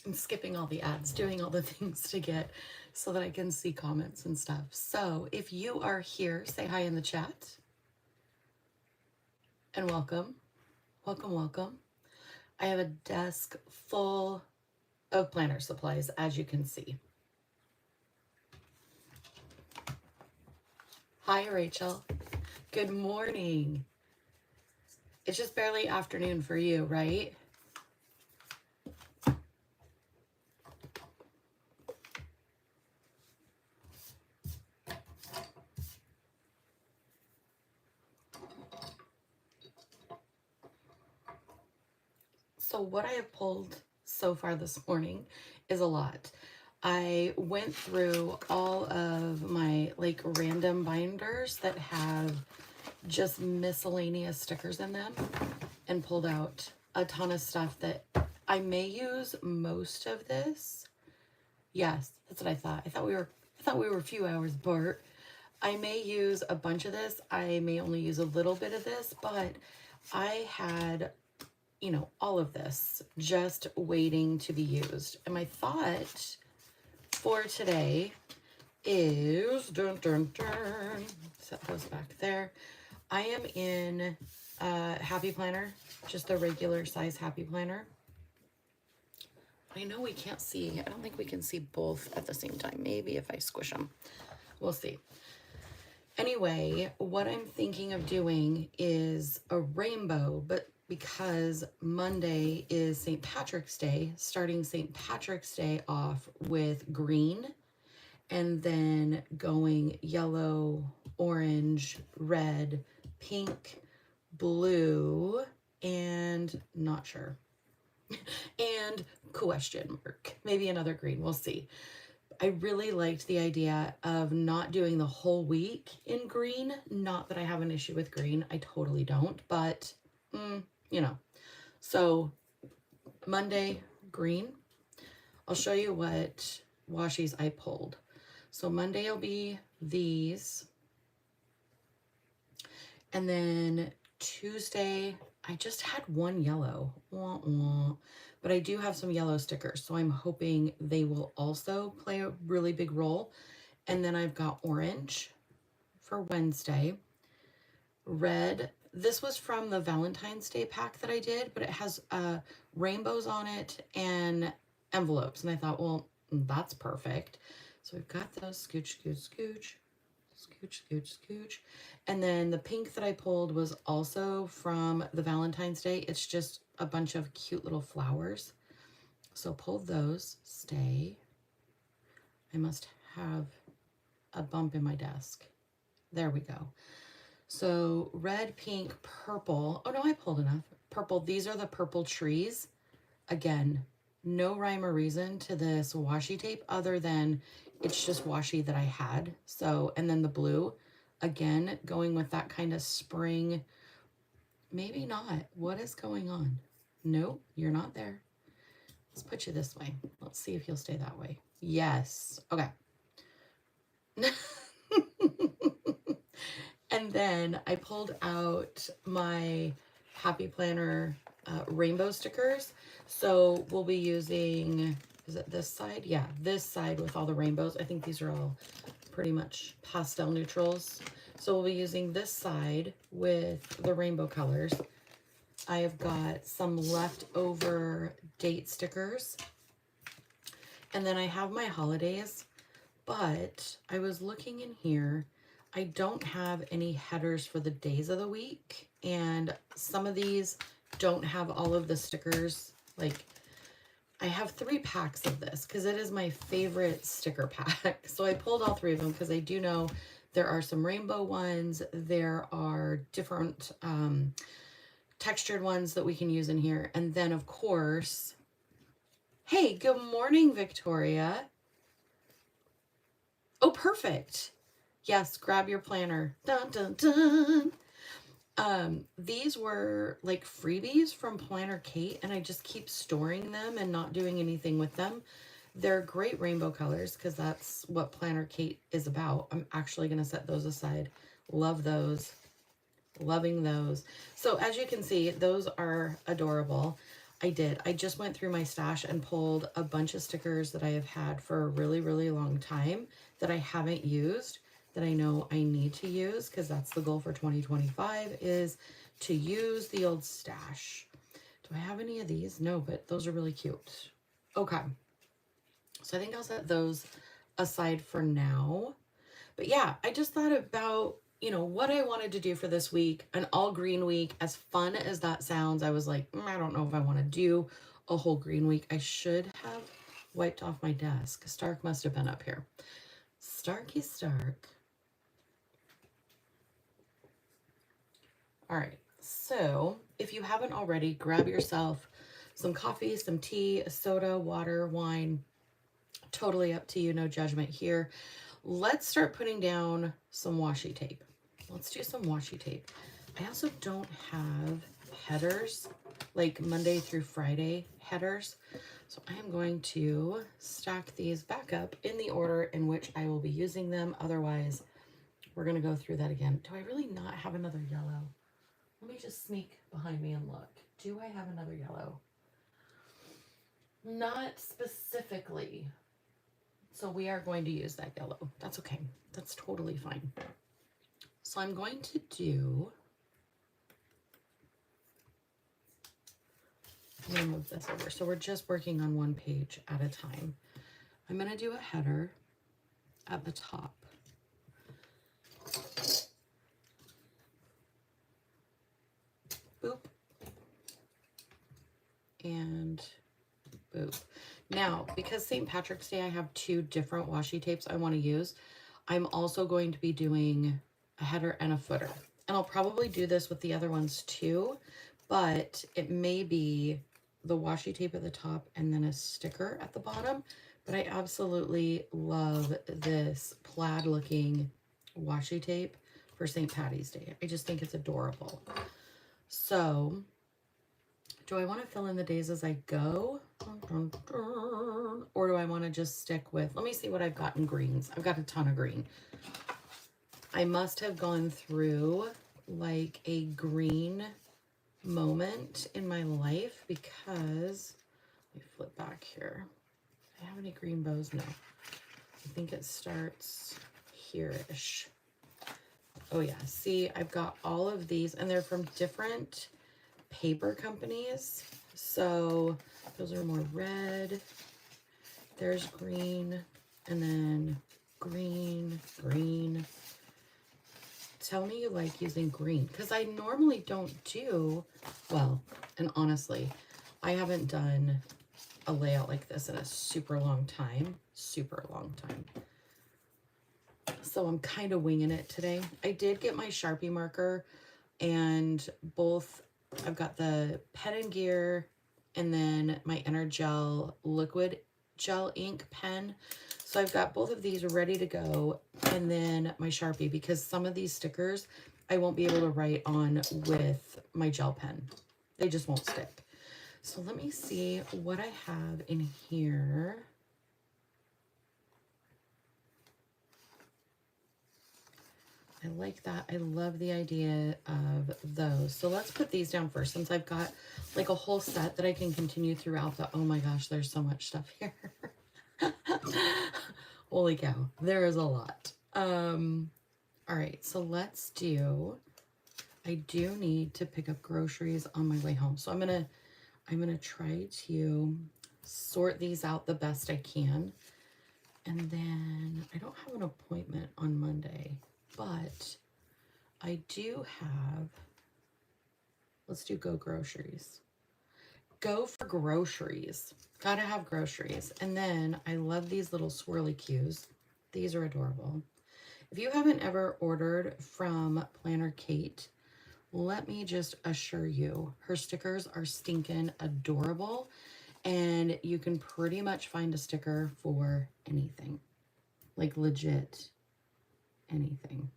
I'm skipping all the ads, doing all the things to get so that I can see comments and stuff. So if you are here, say hi in the chat and welcome. Welcome, welcome. I have a desk full of planner supplies, as you can see. Hi, Rachel. Good morning. It's just barely afternoon for you, right? So what I have pulled so far this morning is a lot. I went through all of my like random binders that have just miscellaneous stickers in them and pulled out a ton of stuff that I may use most of this. Yes, that's what I thought. I thought we were a few hours apart. I may use a bunch of this. I may only use a little bit of this, but I had, you know, all of this just waiting to be used. And my thought for today is, dun, dun, dun, set those back there. I am in Happy Planner, just a regular size Happy Planner. I know we can't see. I don't think we can see both at the same time. Maybe if I squish them, we'll see. Anyway, what I'm thinking of doing is a rainbow, but because Monday is St. Patrick's Day, starting St. Patrick's Day off with green and then going yellow, orange, red, pink, blue, and not sure. And question mark, maybe another green, we'll see. I really liked the idea of not doing the whole week in green. Not that I have an issue with green, I totally don't, but you know. So Monday, green. I'll show you what washies I pulled. So Monday will be these. And then Tuesday, I just had one yellow. Wah, wah. But I do have some yellow stickers, so I'm hoping they will also play a really big role. And then I've got orange for Wednesday. Red. This was from the Valentine's Day pack that I did, but it has rainbows on it and envelopes. And I thought, well, that's perfect. So we've got those. Scooch, scooch, scooch. Scooch, scooch, scooch. And then the pink that I pulled was also from the Valentine's Day. It's just a bunch of cute little flowers. So pull those. Stay. I must have a bump in my desk. There we go. So red, pink, purple. Oh no, I pulled enough. Purple. These are the purple trees. Again, no rhyme or reason to this washi tape other than it's just washi that I had. So, and then the blue, again, going with that kind of spring, maybe not. What is going on? Nope, you're not there. Let's put you this way. Let's see if you'll stay that way. Yes. Okay. And then I pulled out my Happy Planner rainbow stickers. So we'll be using, is it this side? Yeah, this side with all the rainbows. I think these are all pretty much pastel neutrals. So we'll be using this side with the rainbow colors. I have got some leftover date stickers. And then I have my holidays, but I was looking in here. I don't have any headers for the days of the week, and some of these don't have all of the stickers. Like, I have 3 packs of this because it is my favorite sticker pack. So I pulled all 3 of them because I do know there are some rainbow ones. There are different textured ones that we can use in here. And then, of course, hey, good morning, Victoria. Oh, perfect. Yes, grab your planner. Dun, dun, dun. These were like freebies from Planner Kate, and I just keep storing them and not doing anything with them. They're great rainbow colors because that's what Planner Kate is about. I'm actually going to set those aside. Love those. Loving those. So as you can see, those are adorable. I did. I just went through my stash and pulled a bunch of stickers that I have had for a really, really long time that I haven't used, that I know I need to use, because that's the goal for 2025, is to use the old stash. Do I have any of these? No, but those are really cute. Okay. So I think I'll set those aside for now. But yeah, I just thought about, you know, what I wanted to do for this week, an all green week. As fun as that sounds, I was like, I don't know if I want to do a whole green week. I should have wiped off my desk. Stark must have been up here. Starky Stark. All right, so if you haven't already, grab yourself some coffee, some tea, a soda, water, wine. Totally up to you, no judgment here. Let's start putting down some washi tape. Let's do some washi tape. I also don't have headers, like Monday through Friday headers. So I am going to stack these back up in the order in which I will be using them. Otherwise, we're going to go through that again. Do I really not have another yellow? Let me just sneak behind me and look. Do I have another yellow? Not specifically. So we are going to use that yellow. That's okay. That's totally fine. So I'm going to do, I'm going to move this over. So we're just working on one page at a time. I'm going to do a header at the top. Boop. And boop. Now, because St. Patrick's Day, I have two different washi tapes I want to use. I'm also going to be doing a header and a footer. And I'll probably do this with the other ones too, but it may be the washi tape at the top and then a sticker at the bottom. But I absolutely love this plaid looking washi tape for St. Patty's Day. I just think it's adorable. So do I want to fill in the days as I go? Or do I want to just stick with, let me see what I've got in greens. I've got a ton of green. I must have gone through like a green moment in my life, because, let me flip back here. Do I have any green bows? No. I think it starts here-ish. Oh yeah, see, I've got all of these, and they're from different paper companies. So those are more red. There's green, and then green, green. Tell me you like using green, because I normally don't do, well, and honestly, I haven't done a layout like this in a super long time. So I'm kind of winging it today. I did get my Sharpie marker, and both, I've got the Pen and Gear and then my Energel liquid gel ink pen. So I've got both of these ready to go, and then my Sharpie, because some of these stickers I won't be able to write on with my gel pen. They just won't stick. So let me see what I have in here. I like that. I love the idea of those. So let's put these down first, since I've got like a whole set that I can continue throughout the, oh my gosh, there's so much stuff here. Holy cow, there is a lot. All right, so let's do, I do need to pick up groceries on my way home. So I'm gonna try to sort these out the best I can. And then I don't have an appointment on Monday, but I do have, let's do go groceries. Go for groceries. Gotta have groceries. And then I love these little swirly cues. These are adorable. If you haven't ever ordered from Planner Kate, let me just assure you, her stickers are stinking adorable, and you can pretty much find a sticker for anything. Like legit anything.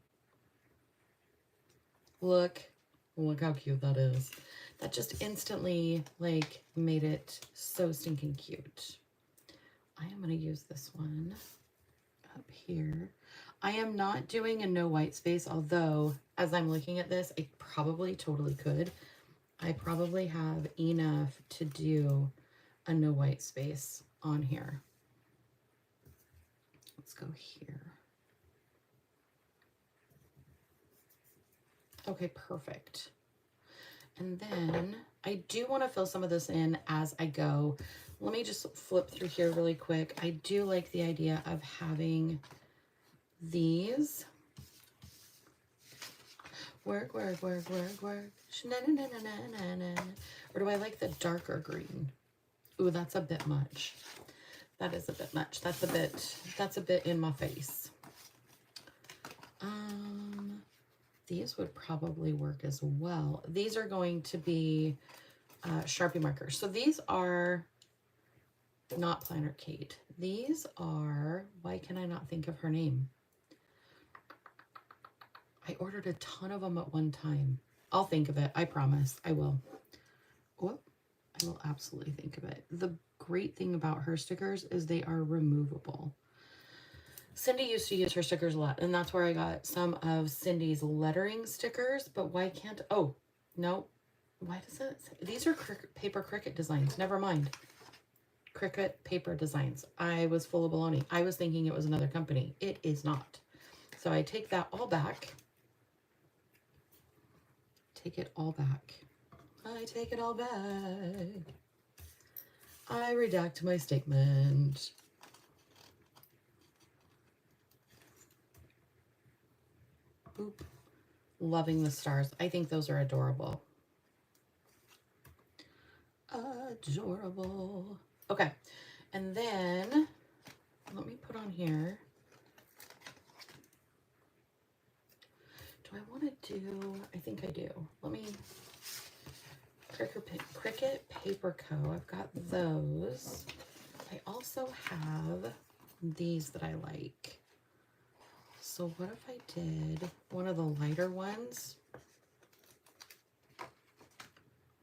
Look how cute that is. That just instantly like made it so stinking cute. I am going to use this one up here. I am not doing a no white space, although as I'm looking at this, I probably totally could. I probably have enough to do a no white space on here. Let's go here. Okay, perfect. And then I do want to fill some of this in as I go. Let me just flip through here really quick. I do like the idea of having these. Work, work, work, work, work. Or do I like the darker green? Ooh, that's a bit much. That is a bit much. That's a bit in my face. These would probably work as well. These are going to be Sharpie markers. So these are not Planner Kate. These are, why can I not think of her name? I ordered a ton of them at one time. I'll think of it. I promise. I will. Whoop. I will absolutely think of it. The great thing about her stickers is they are removable. Cindy used to use her stickers a lot, and that's where I got some of Cindy's lettering stickers, but why can't, oh, no. Why does it say, these are paper Cricut designs. Never mind. Cricut paper designs. I was full of baloney. I was thinking it was another company. It is not. So I take that all back. Take it all back. I take it all back. I redact my statement. Boop. Loving the stars. I think those are adorable. Adorable. Okay. And then let me put on here. Do I want to do, I think I do. Let me, Cricut Paper Co. I've got those. I also have these that I like. So what if I did one of the lighter ones? I'm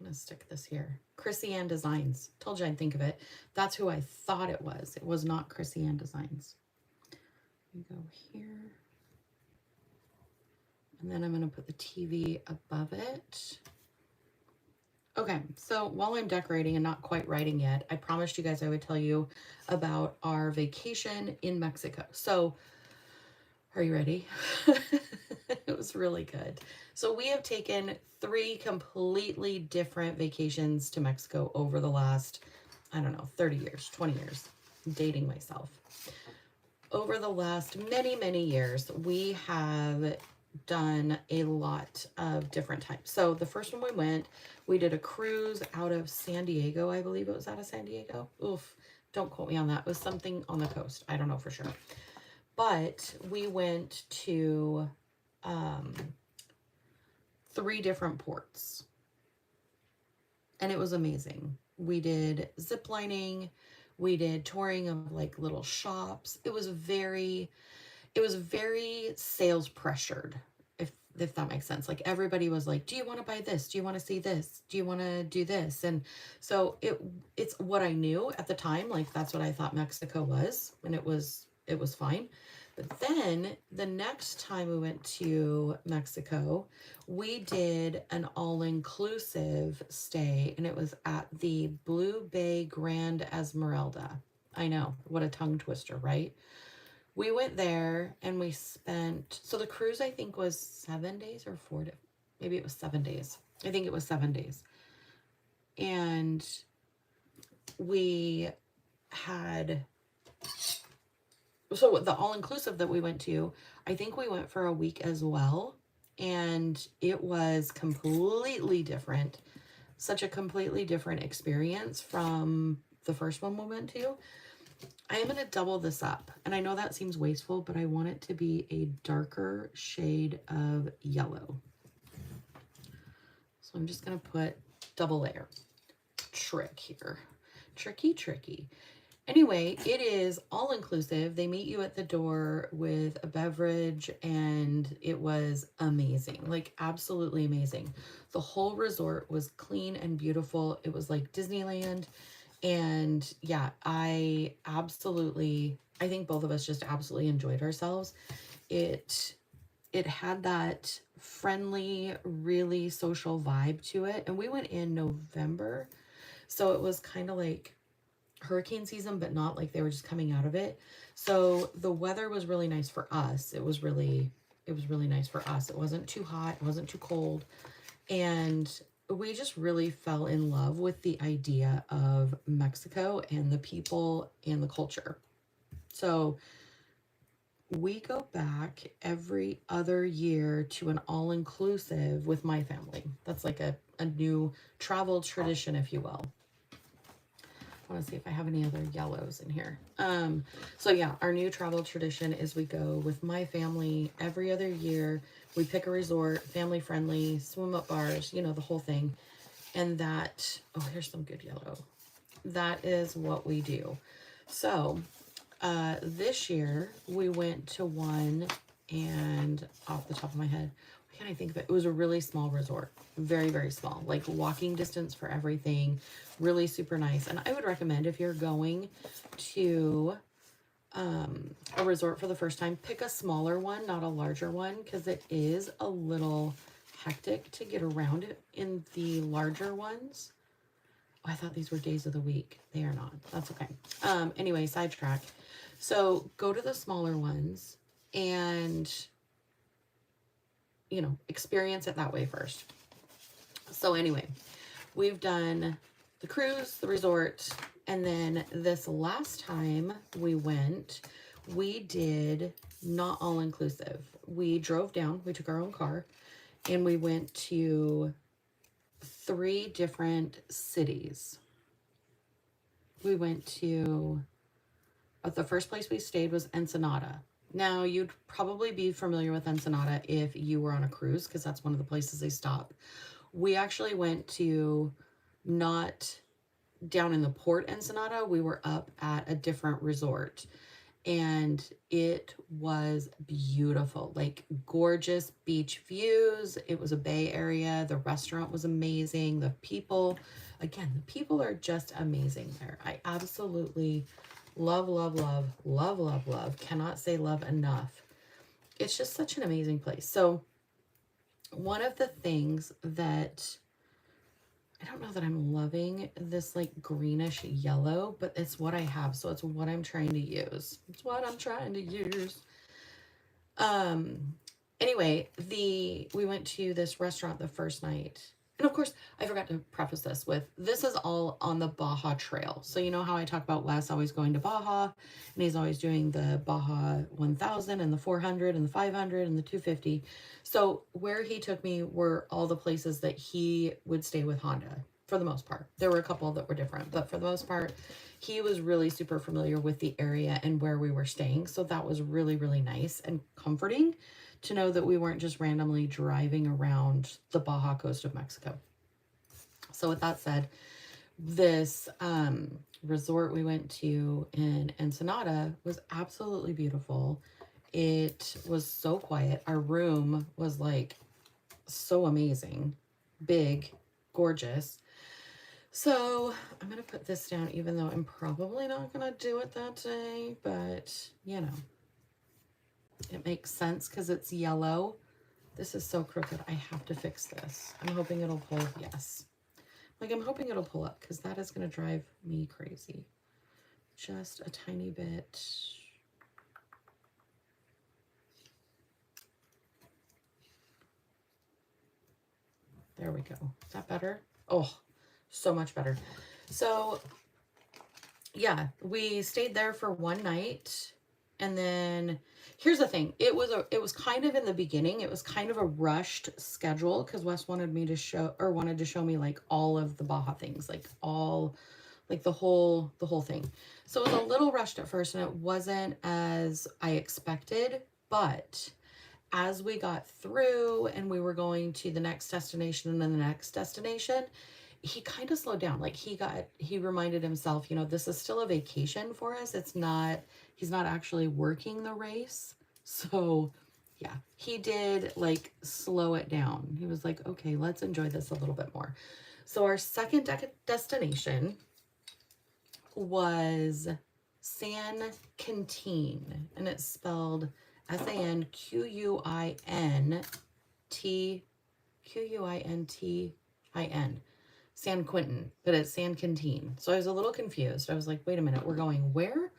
going to stick this here. Chrissy Ann Designs. Told you I'd think of it. That's who I thought it was. It was not Chrissy Ann Designs. We go here. And then I'm going to put the TV above it. Okay, so while I'm decorating and not quite writing yet, I promised you guys I would tell you about our vacation in Mexico. So, are you ready? It was really good. So we have taken 3 completely different vacations to Mexico over the last, I don't know, 30 years, 20 years. I'm dating myself. Over the last many, many years, we have done a lot of different types. So the first one we did a cruise out of San Diego. I believe it was out of San Diego. Oof, don't quote me on that. It was something on the coast. I don't know for sure. But we went to 3 different ports. And it was amazing. We did zip lining. We did touring of like little shops. It was very sales pressured, if that makes sense. Like everybody was like, do you want to buy this? Do you want to see this? Do you want to do this? And so it's what I knew at the time. Like that's what I thought Mexico was. And it was fine. But then the next time we went to Mexico, we did an all-inclusive stay, and it was at the Blue Bay Grand Esmeralda. I know, what a tongue twister, right? We went there and we spent, so the cruise I think was 7 days or 4 days. Maybe it was 7 days. I think it was 7 days. And we had, so the all-inclusive that we went to, I think we went for a week as well. And it was completely different. Such a completely different experience from the first one we went to. I am going to double this up. And I know that seems wasteful, but I want it to be a darker shade of yellow. So I'm just going to put double layer. Trick here. Tricky, tricky. Anyway, it is all inclusive. They meet you at the door with a beverage, and it was amazing. Like absolutely amazing. The whole resort was clean and beautiful. It was like Disneyland. And yeah, I think both of us just absolutely enjoyed ourselves. It had that friendly, really social vibe to it. And we went in November, so it was kind of like hurricane season, but not like they were just coming out of it. So the weather was really nice for us. It was really nice for us. It wasn't too hot, it wasn't too cold. And we just really fell in love with the idea of Mexico and the people and the culture. So we go back every other year to an all-inclusive with my family. That's like a new travel tradition, if you will. I want to see if I have any other yellows in here. So yeah, our new travel tradition is we go with my family every other year. We pick a resort, family friendly, swim up bars, you know, the whole thing. And that, oh, here's some good yellow. That is what we do. So this year we went to one, and off the top of my head, what can I think of it? It was a really small resort, very, very small, like walking distance for everything, really super nice. And I would recommend, if you're going to a resort for the first time, pick a smaller one, not a larger one, because it is a little hectic to get around it in the larger ones. Oh, I thought these were days of the week. They are not. That's okay. Anyway, sidetrack. So go to the smaller ones and, you know, experience it that way first. So anyway, we've done the cruise, the resort, and then this last time we went, we did not all inclusive. We drove down, we took our own car, and we went to 3 different cities. We went to, the first place we stayed was Ensenada. Now, you'd probably be familiar with Ensenada if you were on a cruise, because that's one of the places they stop. We actually went to, not down in the port Ensenada, we were up at a different resort. And it was beautiful, like gorgeous beach views. It was a bay area. The restaurant was amazing. The people, again, the people are just amazing there. I absolutely love, love, love, love, love, love. Cannot say love enough. It's just such an amazing place. So one of the things that, I don't know that I'm loving this like greenish yellow, but it's what I have. So it's what I'm trying to use. It's what I'm trying to use. Anyway, we went to this restaurant the first night. And of course, I forgot to preface this with, this is all on the Baja Trail. So you know how I talk about Wes always going to Baja, and he's always doing the Baja 1000 and the 400 and the 500 and the 250. So where he took me were all the places that he would stay with Honda, for the most part. There were a couple that were different, but for the most part, he was really super familiar with the area and where we were staying. So that was really, really nice and comforting to know that we weren't just randomly driving around the Baja coast of Mexico. So with that said, this resort we went to in Ensenada was absolutely beautiful. It was so quiet. Our room was like so amazing, big, gorgeous. So I'm going to put this down, even though I'm probably not going to do it that day, but you know, it makes sense because it's yellow. This is so crooked. I have to fix this. I'm hoping it'll pull. Yes. Like, I'm hoping it'll pull up, because that is going to drive me crazy. Just a tiny bit. There we go. Is that better? Oh, so much better. So yeah, we stayed there for one night, and then here's the thing. It was kind of, in the beginning, it was kind of a rushed schedule, because Wes wanted to show me like all of the Baja things, like all, like the whole thing. So it was a little rushed at first, and it wasn't as I expected, but as we got through and we were going to the next destination and then the next destination, he kind of slowed down. Like he reminded himself, you know, this is still a vacation for us. He's not actually working the race. So yeah, he did like slow it down. He was like, okay, let's enjoy this a little bit more. So our second destination was San Quintin, and it's spelled Sanquin. Quintin. San Quentin, but it's San Quintin. So I was a little confused. I was like, wait a minute, we're going where?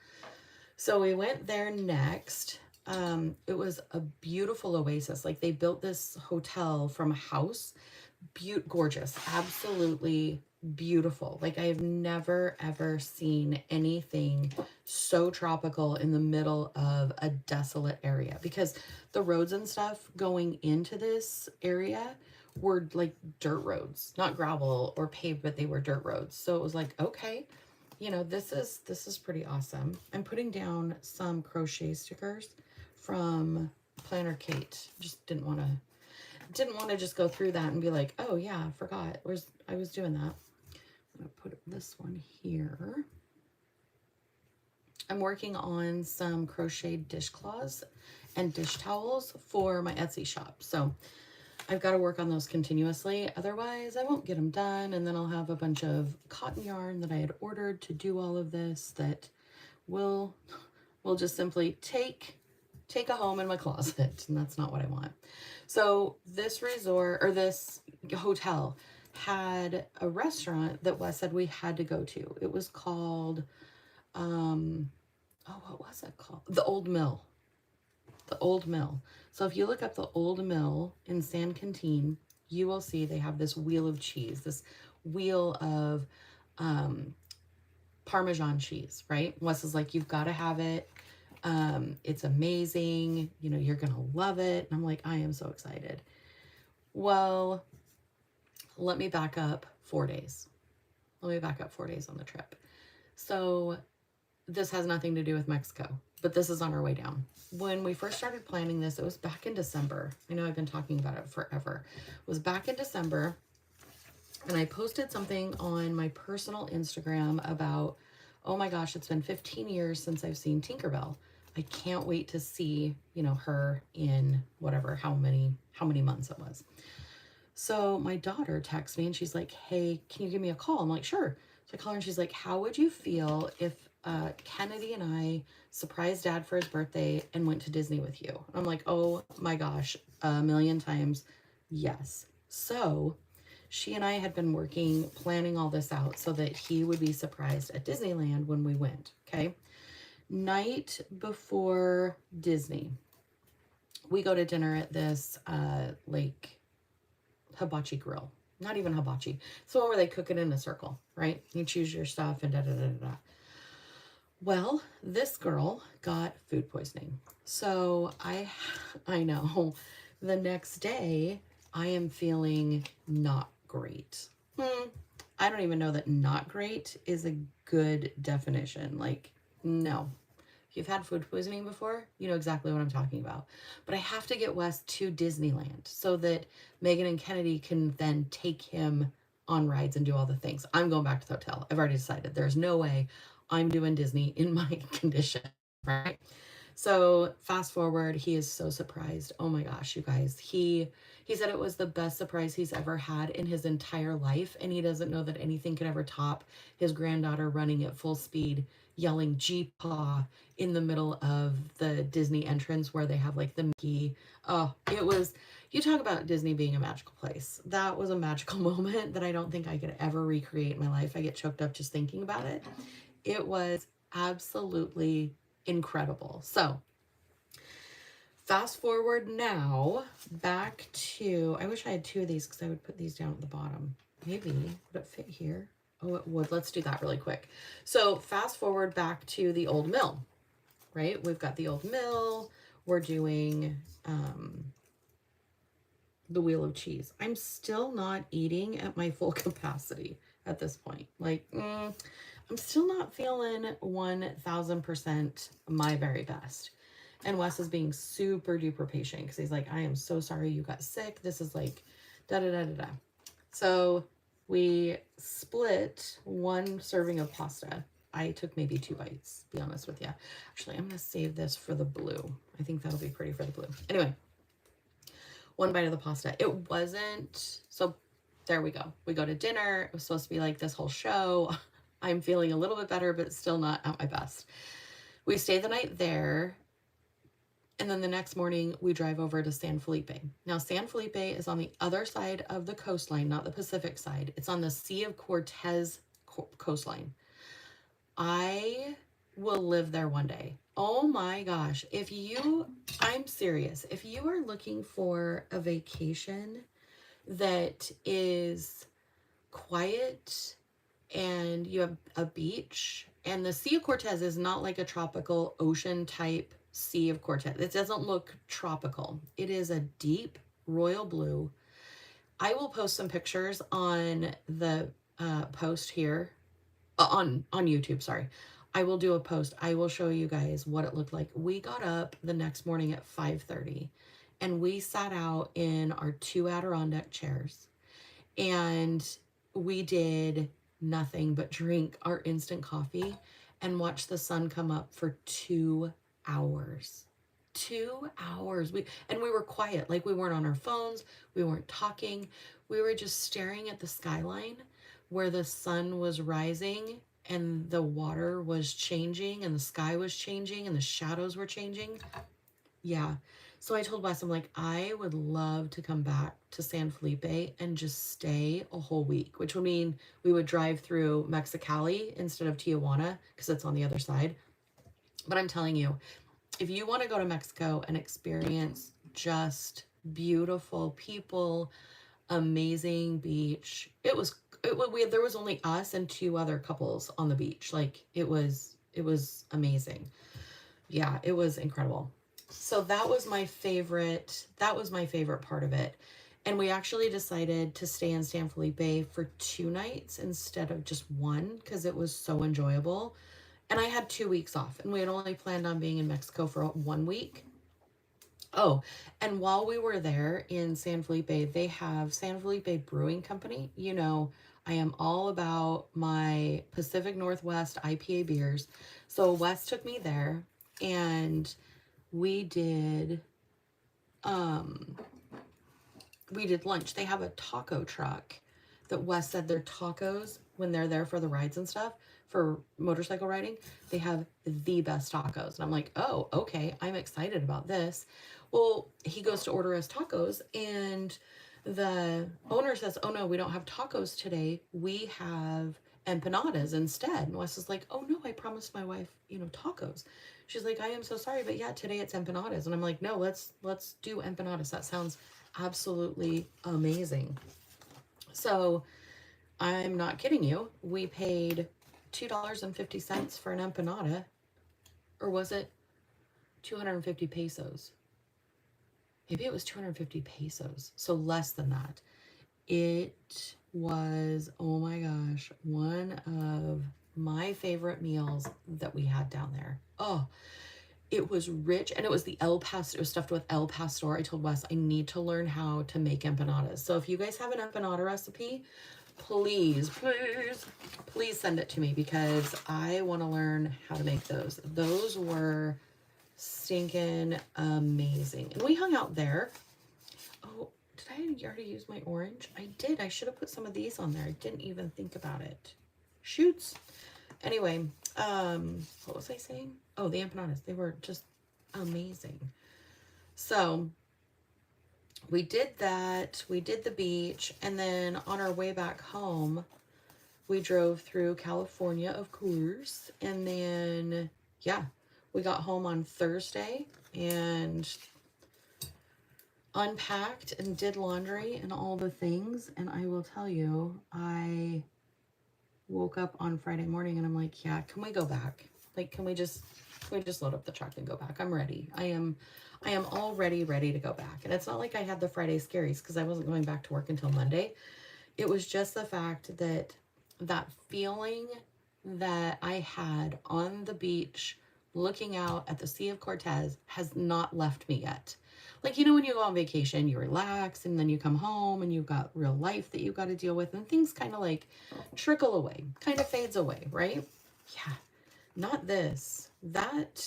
So we went there next. It was a beautiful oasis. Like they built this hotel from a house. Gorgeous, absolutely beautiful. Like I've never ever seen anything so tropical in the middle of a desolate area, because the roads and stuff going into this area were like dirt roads, not gravel or paved, but they were dirt roads. So it was like, okay, you know, this is pretty awesome. I'm putting down some crochet stickers from Planner Kate. Just didn't want to just go through that and be like, oh yeah, I forgot. I was doing that. I'm gonna put this one here. I'm working on some crocheted dishcloths and dish towels for my Etsy shop. So I've got to work on those continuously. Otherwise, I won't get them done. And then I'll have a bunch of cotton yarn that I had ordered to do all of this that will just simply take a home in my closet. And that's not what I want. So this resort, or this hotel, had a restaurant that Wes said we had to go to. It was called, what was it called? The Old Mill. The Old Mill. So if you look up the Old Mill in San Quintin, you will see they have this wheel of cheese, this wheel of Parmesan cheese, right? Wes is like, you've got to have it. It's amazing. You know, you're going to love it. And I'm like, I am so excited. Well, let me back up 4 days. Let me back up 4 days on the trip. So this has nothing to do with Mexico, but this is on our way down. When we first started planning this, it was back in December. I know I've been talking about it forever. It was back in December, and I posted something on my personal Instagram about, oh my gosh, it's been 15 years since I've seen Tinkerbell. I can't wait to see, you know, her in whatever, how many months it was. So my daughter texts me and she's like, hey, can you give me a call? I'm like, sure. So I call her and she's like, how would you feel if Kennedy and I surprised Dad for his birthday and went to Disney with you? I'm like, oh my gosh, a million times yes. So she and I had been planning all this out so that he would be surprised at Disneyland when we went, okay? Night before Disney, we go to dinner at this like hibachi grill. Not even hibachi. It's the one where they cook it in a circle, right? You choose your stuff and da-da-da-da-da. Well, this girl got food poisoning. So I know the next day I am feeling not great. I don't even know that not great is a good definition. Like, no. If you've had food poisoning before, you know exactly what I'm talking about. But I have to get Wes to Disneyland so that Megan and Kennedy can then take him on rides and do all the things. I'm going back to the hotel. I've already decided. There's no way I'm doing Disney in my condition, right? So fast forward, he is so surprised. Oh my gosh, you guys. He said it was the best surprise he's ever had in his entire life, and he doesn't know that anything could ever top his granddaughter running at full speed, yelling G-Paw in the middle of the Disney entrance where they have like the Mickey. Oh, it was, you talk about Disney being a magical place. That was a magical moment that I don't think I could ever recreate in my life. I get choked up just thinking about it. It was absolutely incredible. So fast forward now back to, I wish I had two of these because I would put these down at the bottom. Maybe, would it fit here? Oh, it would. Let's do that really quick. So fast forward back to the Old Mill, right? We've got the Old Mill. We're doing the Wheel of Cheese. I'm still not eating at my full capacity at this point. Like, I'm still not feeling 1000% my very best. And Wes is being super duper patient because he's like, I am so sorry you got sick. This is like da da da da da. So we split one serving of pasta. I took maybe 2 bites, to be honest with you. Actually, I'm going to save this for the blue. I think that'll be pretty for the blue. Anyway, 1 bite of the pasta. It wasn't, so there we go. We go to dinner. It was supposed to be like this whole show. I'm feeling a little bit better, but still not at my best. We stayed the night there. And then the next morning, we drive over to San Felipe. Now, San Felipe is on the other side of the coastline, not the Pacific side. It's on the Sea of Cortez coastline. I will live there one day. Oh my gosh. I'm serious. If you are looking for a vacation that is quiet and you have a beach, and the Sea of Cortez is not like a tropical ocean type Sea of Cortez. It doesn't look tropical. It is a deep royal blue. I will post some pictures on the post here on YouTube, sorry. I will do a post. I will show you guys what it looked like. We got up the next morning at 5:30 and we sat out in our 2 Adirondack chairs and we did nothing but drink our instant coffee and watch the sun come up for 2 hours. 2 hours. We were quiet. Like, we weren't on our phones, we weren't talking. We were just staring at the skyline where the sun was rising and the water was changing and the sky was changing and the shadows were changing. Yeah. So I told Wes, I'm like, I would love to come back to San Felipe and just stay a whole week, which would mean we would drive through Mexicali instead of Tijuana because it's on the other side. But I'm telling you, if you want to go to Mexico and experience just beautiful people, amazing beach, there was only us and 2 other couples on the beach. Like, it was amazing. Yeah, it was incredible. So that was my favorite part of it. And we actually decided to stay in San Felipe for 2 nights instead of just 1 because it was so enjoyable. And I had 2 weeks off and we had only planned on being in Mexico for 1 week. Oh, and while we were there in San Felipe, they have San Felipe Brewing Company. You know, I am all about my Pacific Northwest IPA beers. So Wes took me there and we did lunch. They have a taco truck that Wes said their tacos, when they're there for the rides and stuff, for motorcycle riding, they have the best tacos. And I'm like, oh, okay, I'm excited about this. Well, he goes to order us tacos and the owner says, oh no, we don't have tacos today. We have empanadas instead. And Wes is like, oh no, I promised my wife, tacos. She's like, I am so sorry, but yeah, today it's empanadas. And I'm like, no, let's do empanadas. That sounds absolutely amazing. So I'm not kidding you. We paid $2.50 for an empanada, or was it 250 pesos? Maybe it was 250 pesos. So less than that. It was, oh my gosh, one of my favorite meals that we had down there. Oh, it was rich, and it was it was stuffed with El Pastor. I told Wes I need to learn how to make empanadas. So if you guys have an empanada recipe, please send it to me because I want to learn how to make those. Those were stinking amazing. And we hung out there. Oh, did I already use my orange? I did. I should have put some of these on there. I didn't even think about it. Shoots. Anyway, what was I saying? Oh, the empanadas. They were just amazing. So we did that. We did the beach. And then on our way back home, we drove through California, of course. And then, yeah, we got home on Thursday and unpacked and did laundry and all the things. And I will tell you, I woke up on Friday morning and I'm like, yeah, can we go back? Like, can we just load up the truck and go back? I'm ready. I am already ready to go back. And it's not like I had the Friday scaries because I wasn't going back to work until Monday. It was just the fact that feeling that I had on the beach looking out at the Sea of Cortez has not left me yet. Like, when you go on vacation, you relax and then you come home and you've got real life that you've got to deal with and things kind of like trickle away, kind of fades away, right? Yeah, not this. That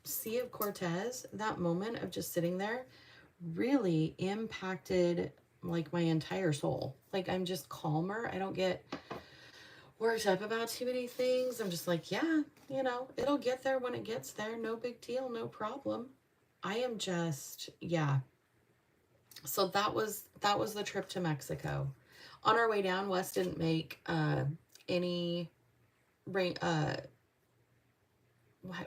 Sea of Cortez, that moment of just sitting there really impacted like my entire soul. Like, I'm just calmer. I don't get worked up about too many things. I'm just like, yeah, it'll get there when it gets there. No big deal, no problem. I am just, yeah. So that was the trip to Mexico. On our way down, Wes didn't make any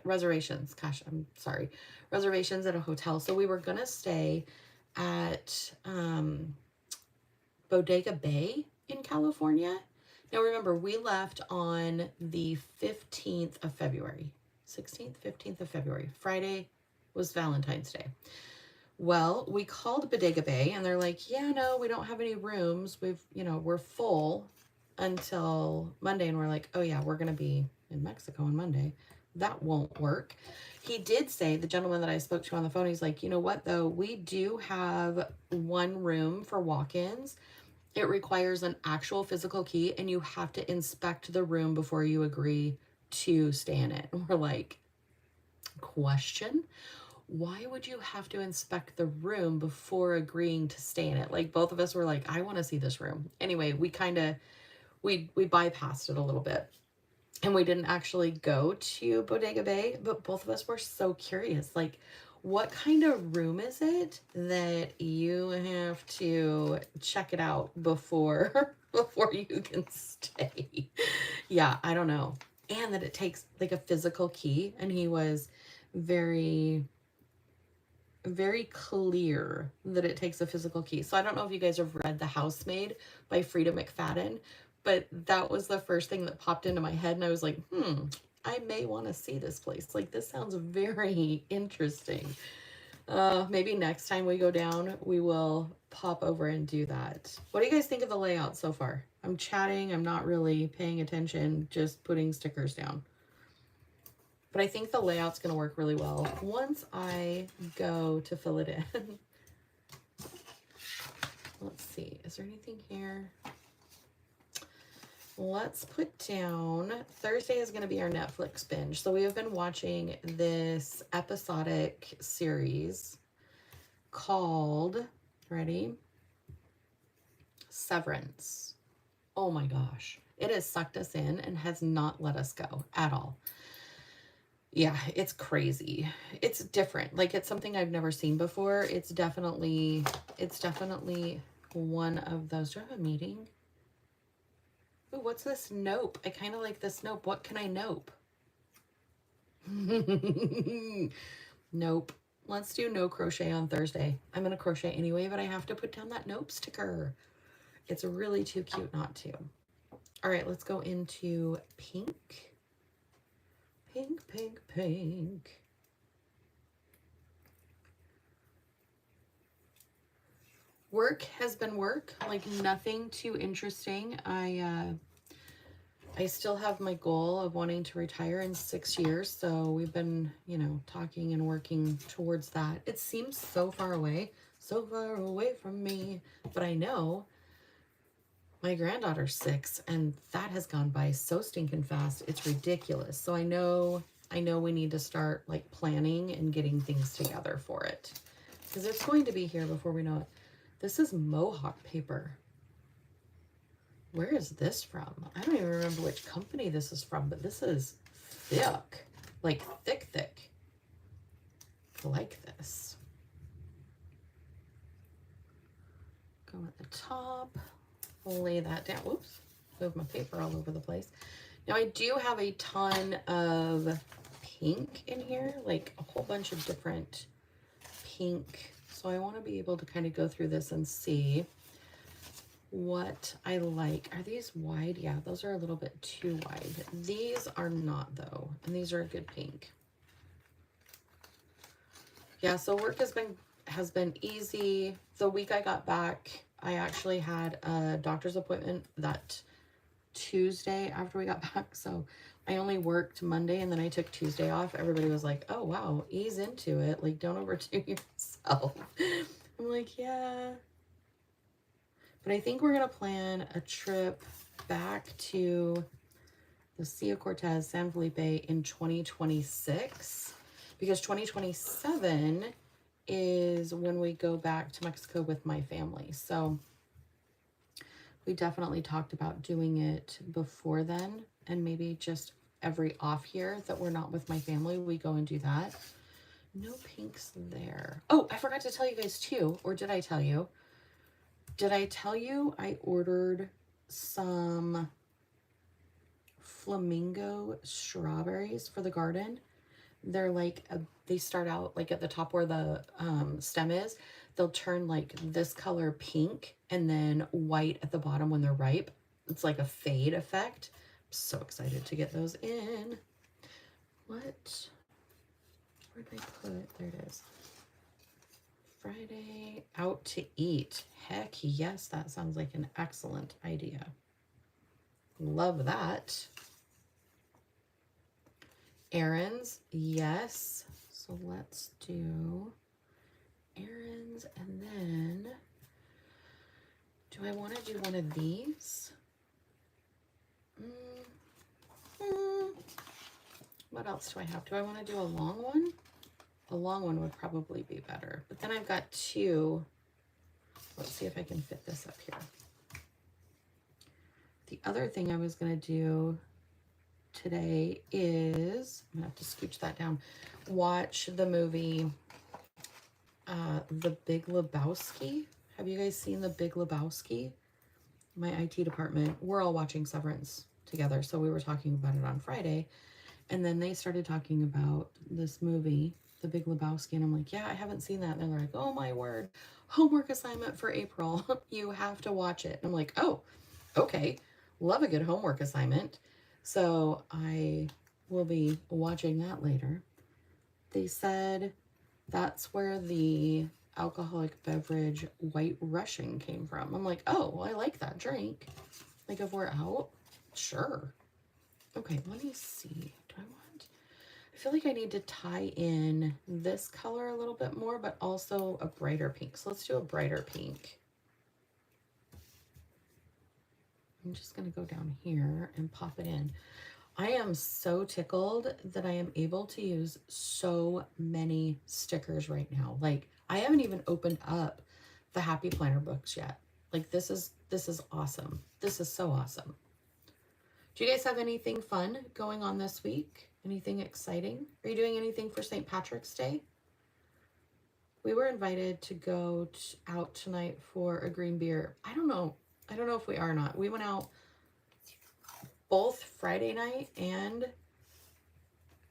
reservations. Gosh, I'm sorry. Reservations at a hotel. So we were gonna stay at Bodega Bay in California. Now remember, we left on the 15th of February. 16th, 15th of February. Friday was Valentine's Day. Well, we called Bodega Bay and they're like, yeah, no, we don't have any rooms. We're full until Monday. And we're like, oh yeah, we're going to be in Mexico on Monday. That won't work. He did say, the gentleman that I spoke to on the phone, he's like, you know what though? We do have one room for walk-ins. It requires an actual physical key and you have to inspect the room before you agree to stay in it. And we're like, question? Why would you have to inspect the room before agreeing to stay in it? Like both of us were like, I want to see this room. Anyway, we bypassed it a little bit. And we didn't actually go to Bodega Bay, but both of us were so curious. Like, what kind of room is it that you have to check it out before before you can stay? Yeah, I don't know. And that it takes like a physical key. And he was very very clear that it takes a physical key. So I don't know if you guys have read The Housemaid by Frida McFadden, but that was the first thing that popped into my head. And I was like, I may want to see this place. Like, this sounds very interesting. Maybe next time we go down, we will pop over and do that. What do you guys think of the layout so far? I'm chatting. I'm not really paying attention, just putting stickers down. But I think the layout's going to work really well once I go to fill it in. Let's see. Is there anything here? Let's put down, Thursday is going to be our Netflix binge. So we have been watching this episodic series called, ready? Severance. Oh my gosh. It has sucked us in and has not let us go at all. Yeah, it's crazy. It's different. Like, it's something I've never seen before. It's definitely one of those. Do I have a meeting? Ooh, what's this nope? I kind of like this nope. What can I nope? Nope. Let's do no crochet on Thursday. I'm going to crochet anyway, but I have to put down that nope sticker. It's really too cute not to. All right, let's go into pink. Pink, pink, pink. Work has been work, like nothing too interesting. I still have my goal of wanting to retire in 6 years. So we've been, talking and working towards that. It seems so far away from me, but I know my granddaughter's 6 and that has gone by so stinking fast. It's ridiculous. So I know we need to start like planning and getting things together for it because it's going to be here before we know it. This is Mohawk paper. Where is this from? I don't even remember which company this is from, but this is thick, like thick. I like this. Go at the top. Lay that down. Whoops, move my paper all over the place. Now I do have a ton of pink in here, like a whole bunch of different pink. So I want to be able to kind of go through this and see what I like. Are these wide? Yeah, those are a little bit too wide. These are not though, and these are a good pink. Yeah, so work has been easy. The week I got back, I actually had a doctor's appointment that Tuesday after we got back. So I only worked Monday and then I took Tuesday off. Everybody was like, oh, wow, ease into it. Like, don't overdo yourself. I'm like, yeah. But I think we're going to plan a trip back to the Sea of Cortez, San Felipe in 2026 because 2027 is when we go back to Mexico with my family. So we definitely talked about doing it before then, and maybe just every off year that we're not with my family, we go and do that. No pinks there. Oh, I forgot to tell you guys too, or did I tell you? Did I tell you I ordered some flamingo strawberries for the garden? They're like, they start out like at the top where the stem is. They'll turn like this color pink and then white at the bottom when they're ripe. It's like a fade effect. I'm so excited to get those in. What? Where did I put it? There it is. Friday out to eat. Heck yes, that sounds like an excellent idea. Love that. Errands, yes. So let's do errands, and then do I want to do one of these? What else do I have? Do I want to do a long one? A long one would probably be better. But then I've got two. Let's see if I can fit this up here. The other thing I was going to do today is, I'm going to have to scooch that down, watch the movie The Big Lebowski. Have you guys seen The Big Lebowski? My IT department, we're all watching Severance together, so we were talking about it on Friday, and then they started talking about this movie, The Big Lebowski, and I'm like, yeah, I haven't seen that. And they're like, oh my word, homework assignment for April. You have to watch it. And I'm like, oh, okay. Love a good homework assignment. So I will be watching that later. They said that's where the alcoholic beverage White Russian came from. I'm like, oh, well, I like that drink. Like if we're out, sure. Okay, let me see. I feel like I need to tie in this color a little bit more, but also a brighter pink. So let's do a brighter pink. I'm just going to go down here and pop it in. I am so tickled that I am able to use so many stickers right now. Like I haven't even opened up the Happy Planner books yet. Like this is awesome. This is so awesome. Do you guys have anything fun going on this week? Anything exciting? Are you doing anything for St. Patrick's Day? We were invited to go out tonight for a green beer. I don't know if we are or not. We went out both Friday night and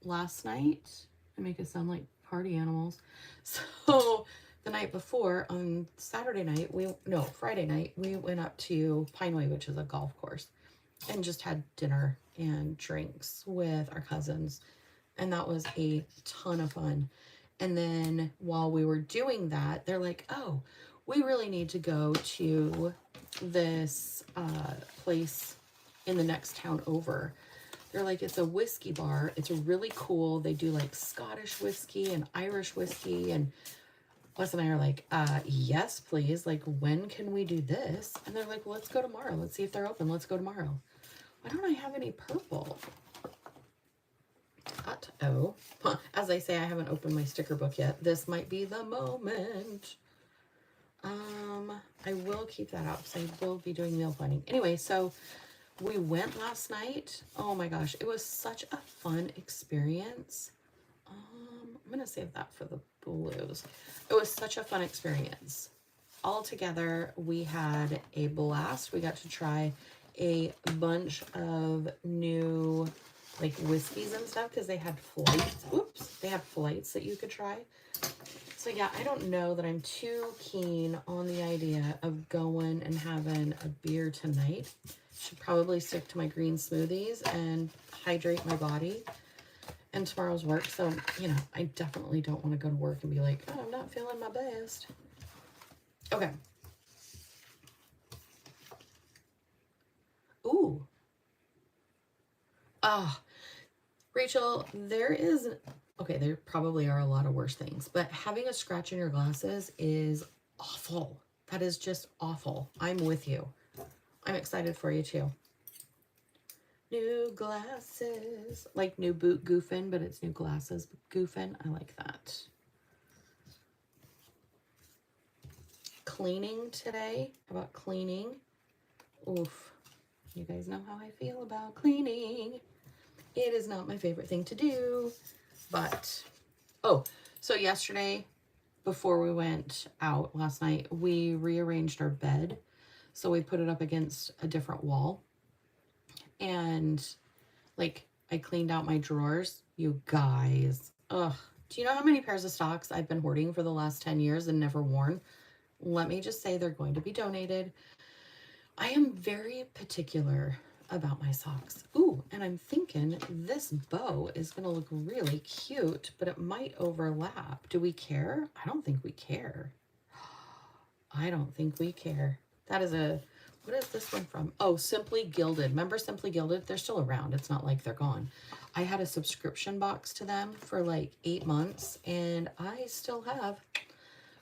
last night. I make us sound like party animals. So the night before, on Friday night, we went up to Pineway, which is a golf course, and just had dinner and drinks with our cousins. And that was a ton of fun. And then while we were doing that, they're like, oh, we really need to go to this place in the next town over. They're like, it's a whiskey bar. It's really cool. They do like Scottish whiskey and Irish whiskey. And Wes and I are like, yes, please. Like, when can we do this? And they're like, well, let's go tomorrow. Let's see if they're open. Let's go tomorrow. Why don't I have any purple? Uh-oh. As I say, I haven't opened my sticker book yet. This might be the moment. I will keep that up, so I will be doing meal planning. Anyway, so we went last night. Oh my gosh, it was such a fun experience. I'm going to save that for the blues. It was such a fun experience. All together, we had a blast. We got to try a bunch of new like whiskeys and stuff because they had flights. Oops, they had flights that you could try. So yeah, I don't know that I'm too keen on the idea of going and having a beer tonight. Should probably stick to my green smoothies and hydrate my body and tomorrow's work. So, you know, I definitely don't want to go to work and be like, oh, I'm not feeling my best. Okay. Ooh. Ah, Rachel, there probably are a lot of worse things, but having a scratch in your glasses is awful. That is just awful. I'm with you. I'm excited for you too. New glasses. Like new boot goofing, but it's new glasses goofing. I like that. Cleaning today. How about cleaning? Oof. You guys know how I feel about cleaning. It is not my favorite thing to do, but, oh, So yesterday, before we went out last night, we rearranged our bed. So we put it up against a different wall. And like I cleaned out my drawers. You guys. Ugh. Do you know how many pairs of socks I've been hoarding for the last 10 years and never worn? Let me just say they're going to be donated. I am very particular about my socks. Ooh, and I'm thinking this bow is going to look really cute, but it might overlap. Do we care? I don't think we care. I don't think we care. That is a, what is this one from? Oh, Simply Gilded. Remember Simply Gilded? They're still around. It's not like they're gone. I had a subscription box to them for like 8 months, and I still have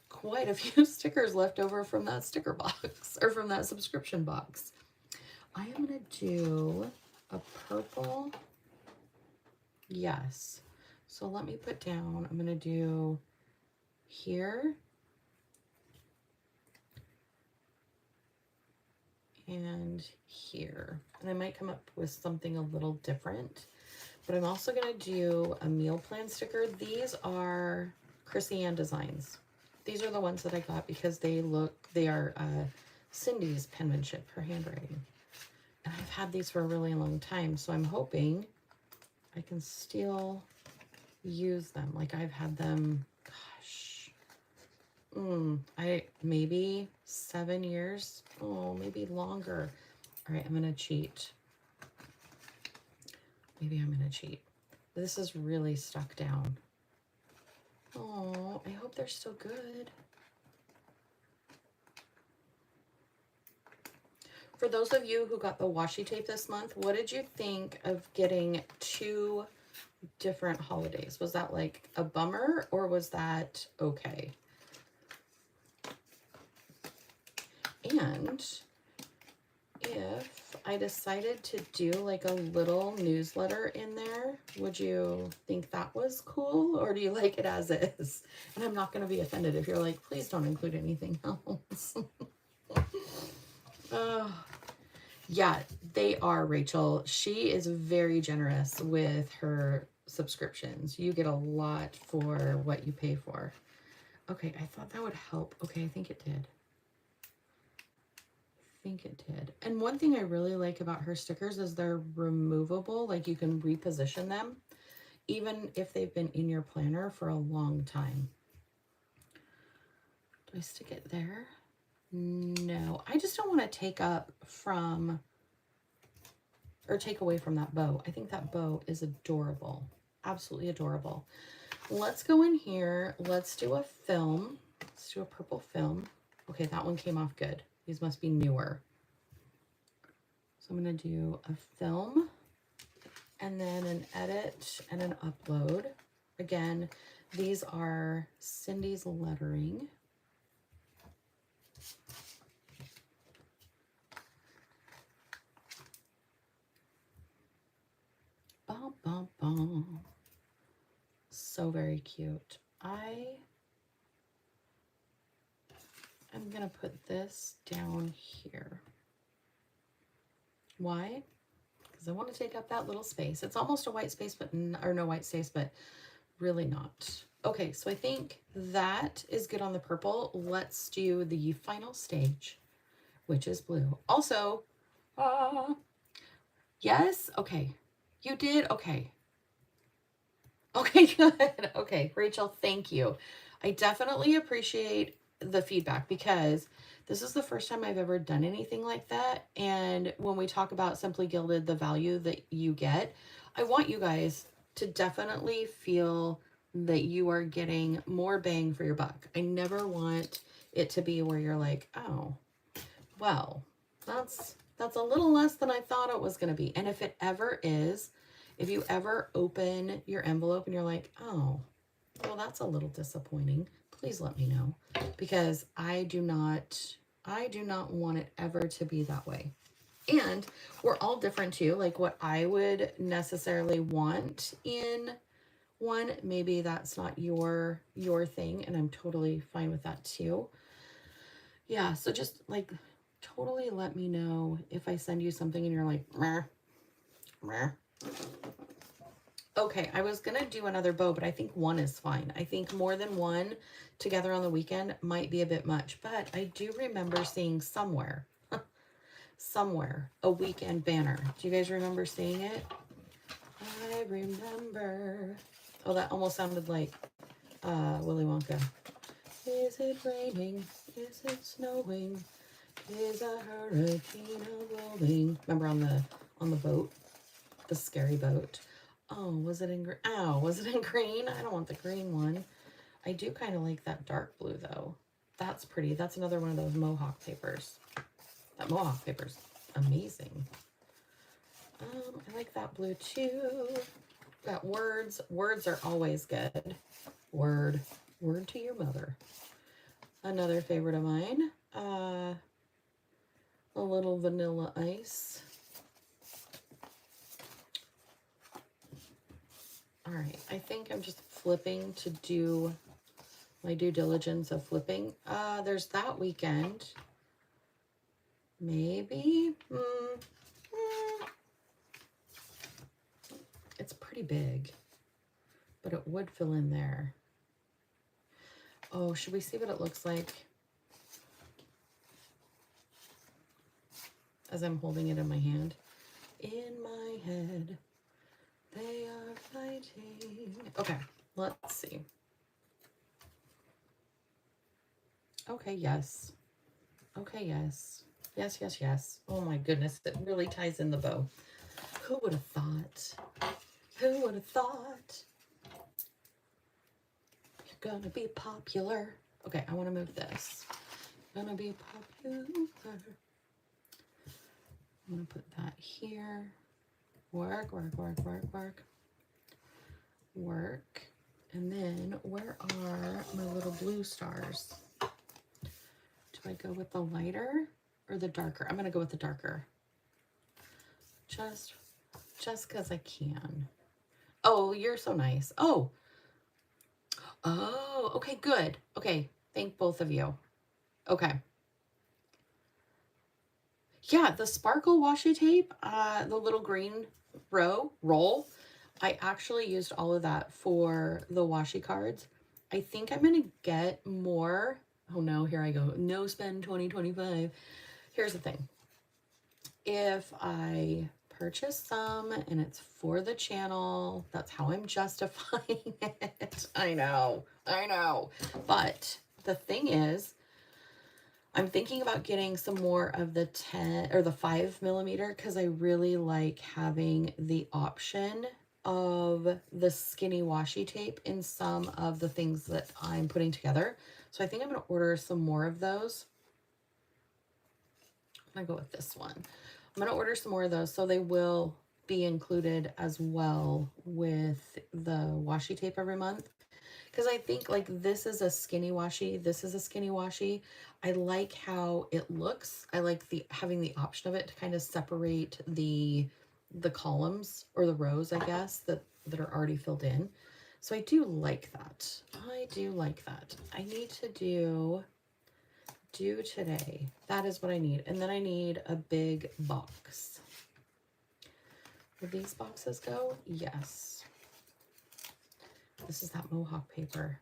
quite a few stickers left over from that sticker box, or from that subscription box. I am going to do a purple. Yes. So let me put down, I'm going to do here and here. And I might come up with something a little different. But I'm also going to do a meal plan sticker. These are Chrissy Ann Designs. These are the ones that I got because they are Cindy's penmanship, her handwriting. And I've had these for a really long time, so I'm hoping I can still use them. Like I've had them, gosh, maybe 7 years. Oh, maybe longer. All right, I'm gonna cheat. Maybe I'm gonna cheat. This is really stuck down. Oh, I hope they're still good. For those of you who got the washi tape this month, what did you think of getting 2 different holidays? Was that like a bummer or was that okay? And if I decided to do like a little newsletter in there, would you think that was cool, or do you like it as is? And I'm not going to be offended if you're like, please don't include anything else. Yeah, they are, Rachel. She is very generous with her subscriptions. You get a lot for what you pay for. Okay, I thought that would help. Okay, I think it did. And one thing I really like about her stickers is they're removable. Like you can reposition them even if they've been in your planner for a long time. Do I stick it there? No, I just don't want to take up from or take away from that bow. I think that bow is adorable. Absolutely adorable. Let's go in here. Let's do a film. Let's do a purple film. Okay, that one came off good. These must be newer. So I'm going to do a film and then an edit and an upload. Again, these are Cindy's lettering. Bum, bum, bum. So very cute. I am going to put this down here. Why? Because I want to take up that little space. It's almost a white space, but or no white space, but really not. Okay, so I think that is good on the purple. Let's do the final stage, which is blue. Also, yes, okay. You did? Okay. Okay, good. Okay, Rachel, thank you. I definitely appreciate the feedback because this is the first time I've ever done anything like that. And when we talk about Simply Gilded, the value that you get, I want you guys to definitely feel that you are getting more bang for your buck. I never want it to be where you're like, oh, well, that's a little less than I thought it was going to be. And if it ever is, if you ever open your envelope and you're like, oh, well, that's a little disappointing, please let me know, because I do not want it ever to be that way. And we're all different too. Like what I would necessarily want in one, maybe that's not your thing, and I'm totally fine with that too. Yeah, so just like totally let me know if I send you something and you're like, meh, meh. Okay, I was gonna do another bow, but I think one is fine. I think more than one together on the weekend might be a bit much, but I do remember seeing somewhere, a weekend banner. Do you guys remember seeing it? I remember. Oh, that almost sounded like Willy Wonka. Is it raining? Is it snowing? Is a hurricane blowing? Remember on the boat, the scary boat. Oh, was it in green? Oh, was it in green? I don't want the green one. I do kind of like that dark blue though. That's pretty. That's another one of those Mohawk papers. That Mohawk paper's amazing. I like that blue too. Got words. Words are always good. Word to your mother. Another favorite of mine. A little vanilla ice. All right, I think I'm just flipping to do my due diligence of flipping. There's that weekend. Maybe. It's pretty big, but it would fill in there. Oh, should we see what it looks like as I'm holding it in my hand? In my head, they are fighting. Okay, let's see. Okay, yes. Okay, yes. Yes, yes, yes. Oh my goodness, it really ties in the bow. Who would have thought? Who would have thought? You're gonna be popular. Okay, I want to move this. Gonna be popular. I'm gonna put that here. Work, work, work, work, work. Work. And then where are my little blue stars? Do I go with the lighter or the darker? I'm gonna go with the darker. Just because I can. Oh, you're so nice. Oh, okay, good. Okay, thank both of you. Okay. Yeah, the sparkle washi tape, the little green roll, I actually used all of that for the washi cards. I think I'm gonna get more. Oh no, here I go. No spend 2025. Here's the thing. If I purchase some and it's for the channel, that's how I'm justifying it. I know. But the thing is, I'm thinking about getting some more of the 10 or the 5mm because I really like having the option of the skinny washi tape in some of the things that I'm putting together. So I think I'm going to order some more of those. I'm going to go with this one. I'm going to order some more of those so they will be included as well with the washi tape every month. Because I think like this is a skinny washi, this is a skinny washi. I like how it looks. I like having the option of it to kind of separate the columns or the rows, I guess, that are already filled in. So I do like that. I do like that. I need to do today. That is what I need. And then I need a big box. Will these boxes go? Yes. This is that Mohawk paper.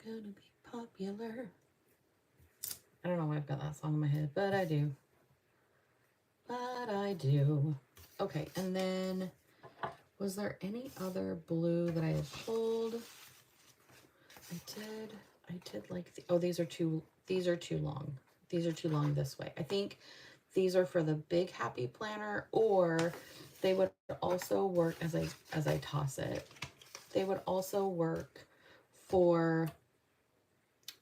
You're gonna be popular. I don't know why I've got that song in my head, but I do. Okay, and then was there any other blue that I had pulled? I did like these are too long. These are too long this way. I think these are for the big happy planner, or they would also work as I toss it. They would also work for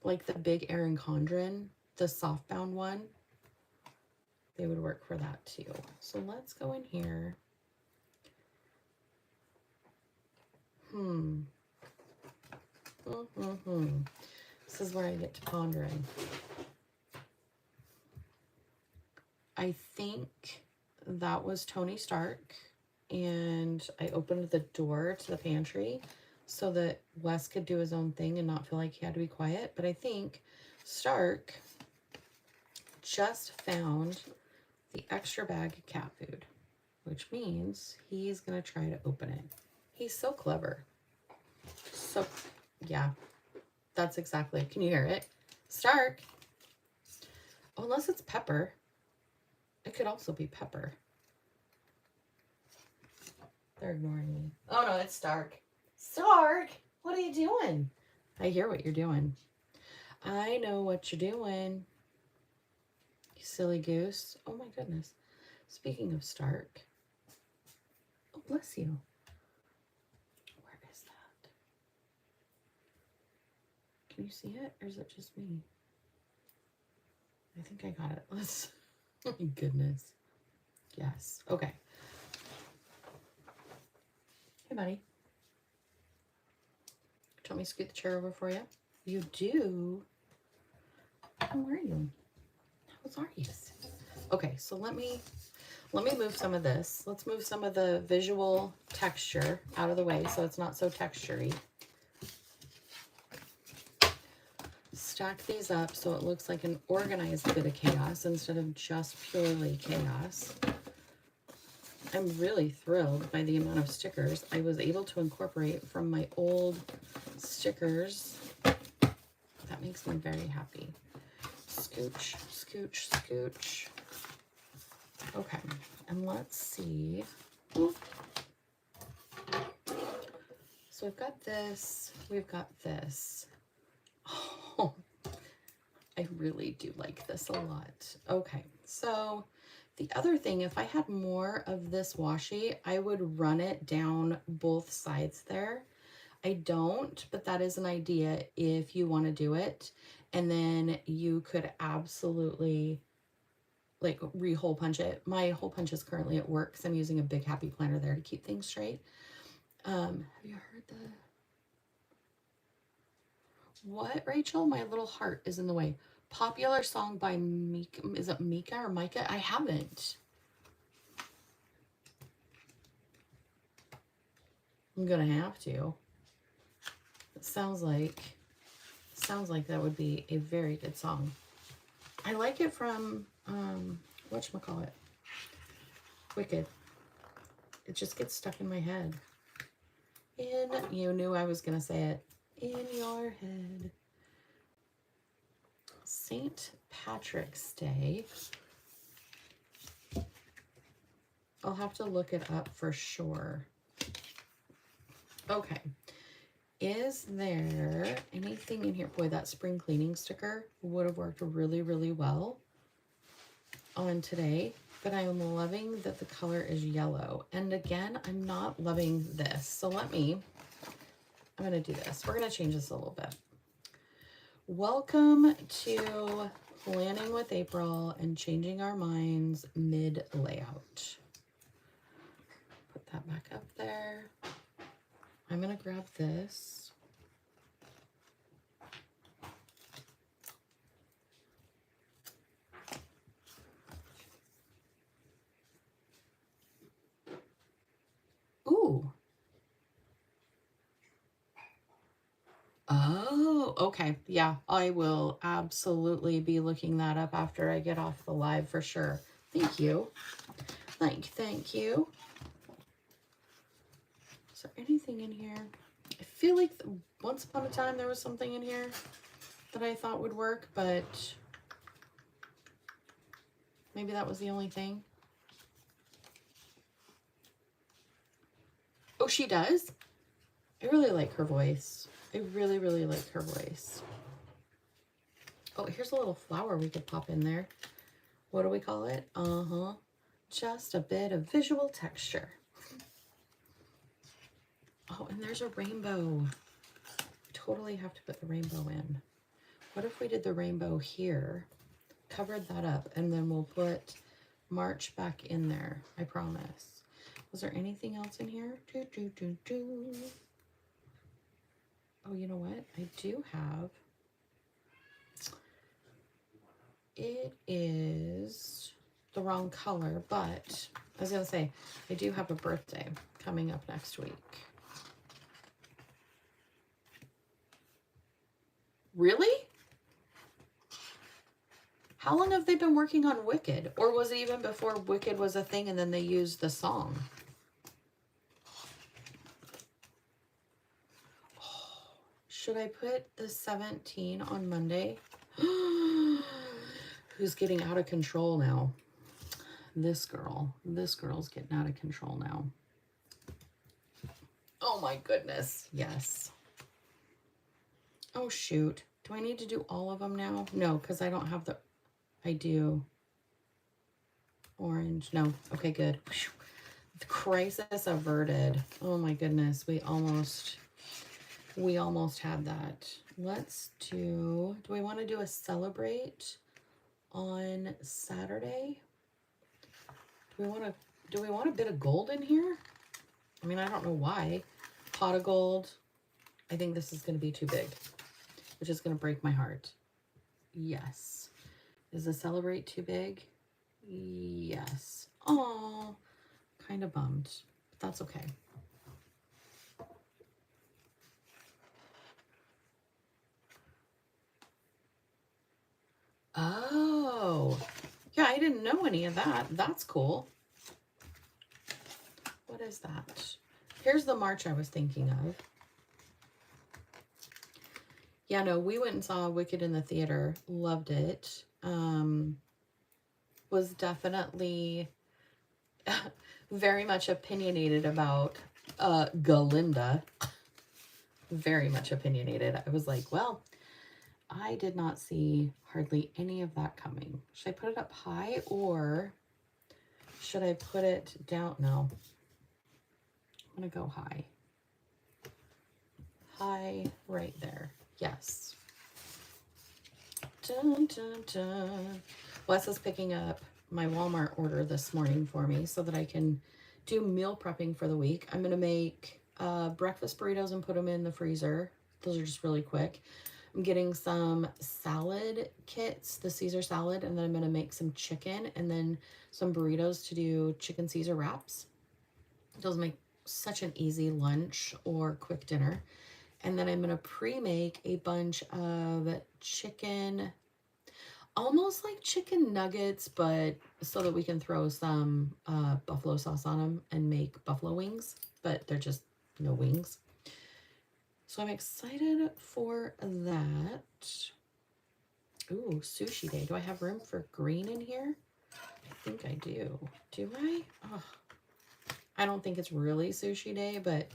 like the big Erin Condren, the softbound one. They would work for that too. So let's go in here. This is where I get to pondering. I think that was Tony Stark, and I opened the door to the pantry so that Wes could do his own thing and not feel like he had to be quiet. But I think Stark just found the extra bag of cat food, which means he's going to try to open it. He's so clever. So, yeah, that's exactly. Can you hear it? Stark. Oh, unless it's Pepper. It could also be Pepper. They're ignoring me. Oh, no, it's Stark. Stark, what are you doing? I hear what you're doing. I know what you're doing. You silly goose. Oh, my goodness. Speaking of Stark. Oh, bless you. Where is that? Can you see it, or is it just me? I think I got it. Let's. Oh my goodness. Yes. Okay. Hey, buddy. Do you want me to scoot the chair over for you? You do? How are you? How are you? Okay, so let me move some of this. Let's move some of the visual texture out of the way so it's not so textury. Stack these up so it looks like an organized bit of chaos instead of just purely chaos. I'm really thrilled by the amount of stickers I was able to incorporate from my old stickers. That makes me very happy. Scooch, scooch, scooch. Okay, and let's see. So we've got this, we've got this. Oh, I really do like this a lot. Okay, so the other thing, if I had more of this washi, I would run it down both sides there. I don't, but that is an idea if you want to do it. And then you could absolutely like re-hole punch it. My hole punch is currently at work because I'm using a big happy planner there to keep things straight. Have you heard the... What, Rachel? My little heart is in the way. Popular song by Mika. Is it Mika or Micah? I haven't. I'm gonna have to. It sounds like that would be a very good song. I like it from whatchamacallit? Wicked. It just gets stuck in my head. You knew I was gonna say it. In your head. St. Patrick's Day. I'll have to look it up for sure. Okay. Is there anything in here? Boy, that spring cleaning sticker would have worked really, really well on today, but I'm loving that the color is yellow. And again, I'm not loving this. So I'm going to do this. We're going to change this a little bit. Welcome to Planning with April and Changing Our Minds mid-layout. Put that back up there. I'm going to grab this. Ooh. Oh, okay. Yeah, I will absolutely be looking that up after I get off the live for sure. Thank you. Thank you. Is there anything in here? I feel like once upon a time there was something in here that I thought would work, but maybe that was the only thing. Oh, she does? I really like her voice. I really, really like her voice. Oh, here's a little flower we could pop in there. What do we call it? Just a bit of visual texture. Oh, and there's a rainbow. Totally have to put the rainbow in. What if we did the rainbow here, covered that up, and then we'll put March back in there, I promise. Was there anything else in here? Oh, you know what? I do have. It is the wrong color, but I was going to say, I do have a birthday coming up next week. Really? How long have they been working on Wicked? Or was it even before Wicked was a thing and then they used the song? Oh, should I put the 17 on Monday? Who's getting out of control now? This girl. This girl's getting out of control now. Oh my goodness. Yes. Oh shoot. Do I need to do all of them now? No, because I don't have the... I do. Orange. No. Okay, good. The crisis averted. Oh my goodness. We almost had that. Let's do we want to do a celebrate on Saturday? Do we want a bit of gold in here? I mean, I don't know why. Pot of gold. I think this is going to be too big, which is going to break my heart. Yes. Is the celebrate too big? Yes. Oh, kind of bummed, but that's okay. Oh, yeah, I didn't know any of that. That's cool. What is that? Here's the March I was thinking of. Yeah, no, we went and saw Wicked in the theater. Loved it. Was definitely very much opinionated about Galinda. Very much opinionated. I was like, well, I did not see hardly any of that coming. Should I put it up high or should I put it down? No. I'm going to go high. High right there. Yes. Dun, dun, dun. Wes is picking up my Walmart order this morning for me so that I can do meal prepping for the week. I'm going to make breakfast burritos and put them in the freezer. Those are just really quick. I'm getting some salad kits, the Caesar salad, and then I'm going to make some chicken and then some burritos to do chicken Caesar wraps. Those make such an easy lunch or quick dinner. And then I'm going to pre-make a bunch of chicken, almost like chicken nuggets, but so that we can throw some buffalo sauce on them and make buffalo wings, but they're just no wings. So I'm excited for that. Ooh, sushi day. Do I have room for green in here? I think I do. Do I? Oh, I don't think it's really sushi day, but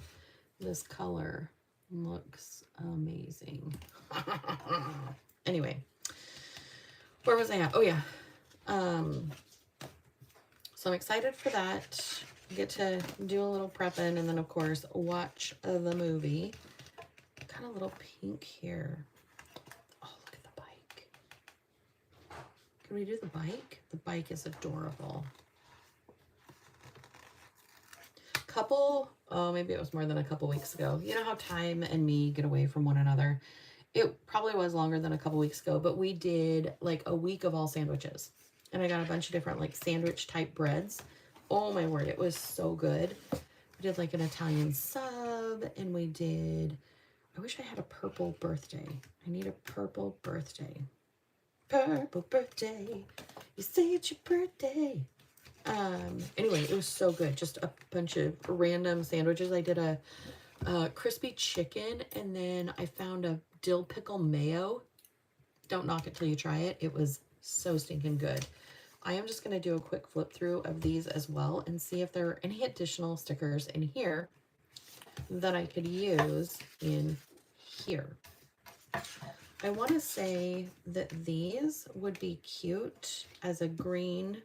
this color looks amazing. Anyway, where was I at? Oh yeah. So I'm excited for that. Get to do a little prepping and then of course watch the movie. Got a little pink here. Oh, look at the bike. Can we do the bike? The bike is adorable. Maybe it was more than a couple weeks ago. You know how time and me get away from one another. It probably was longer than a couple weeks ago, but we did like a week of all sandwiches. And I got a bunch of different like sandwich type breads. Oh my word, it was so good. We did like an Italian sub and we did, I wish I had a purple birthday. I need a purple birthday. Purple birthday. You say it's your birthday. Anyway, it was so good. Just a bunch of random sandwiches. I did a crispy chicken and then I found a dill pickle mayo. Don't knock it till you try it. It was so stinking good. I am just going to do a quick flip through of these as well and see if there are any additional stickers in here that I could use in here. I want to say that these would be cute as a green,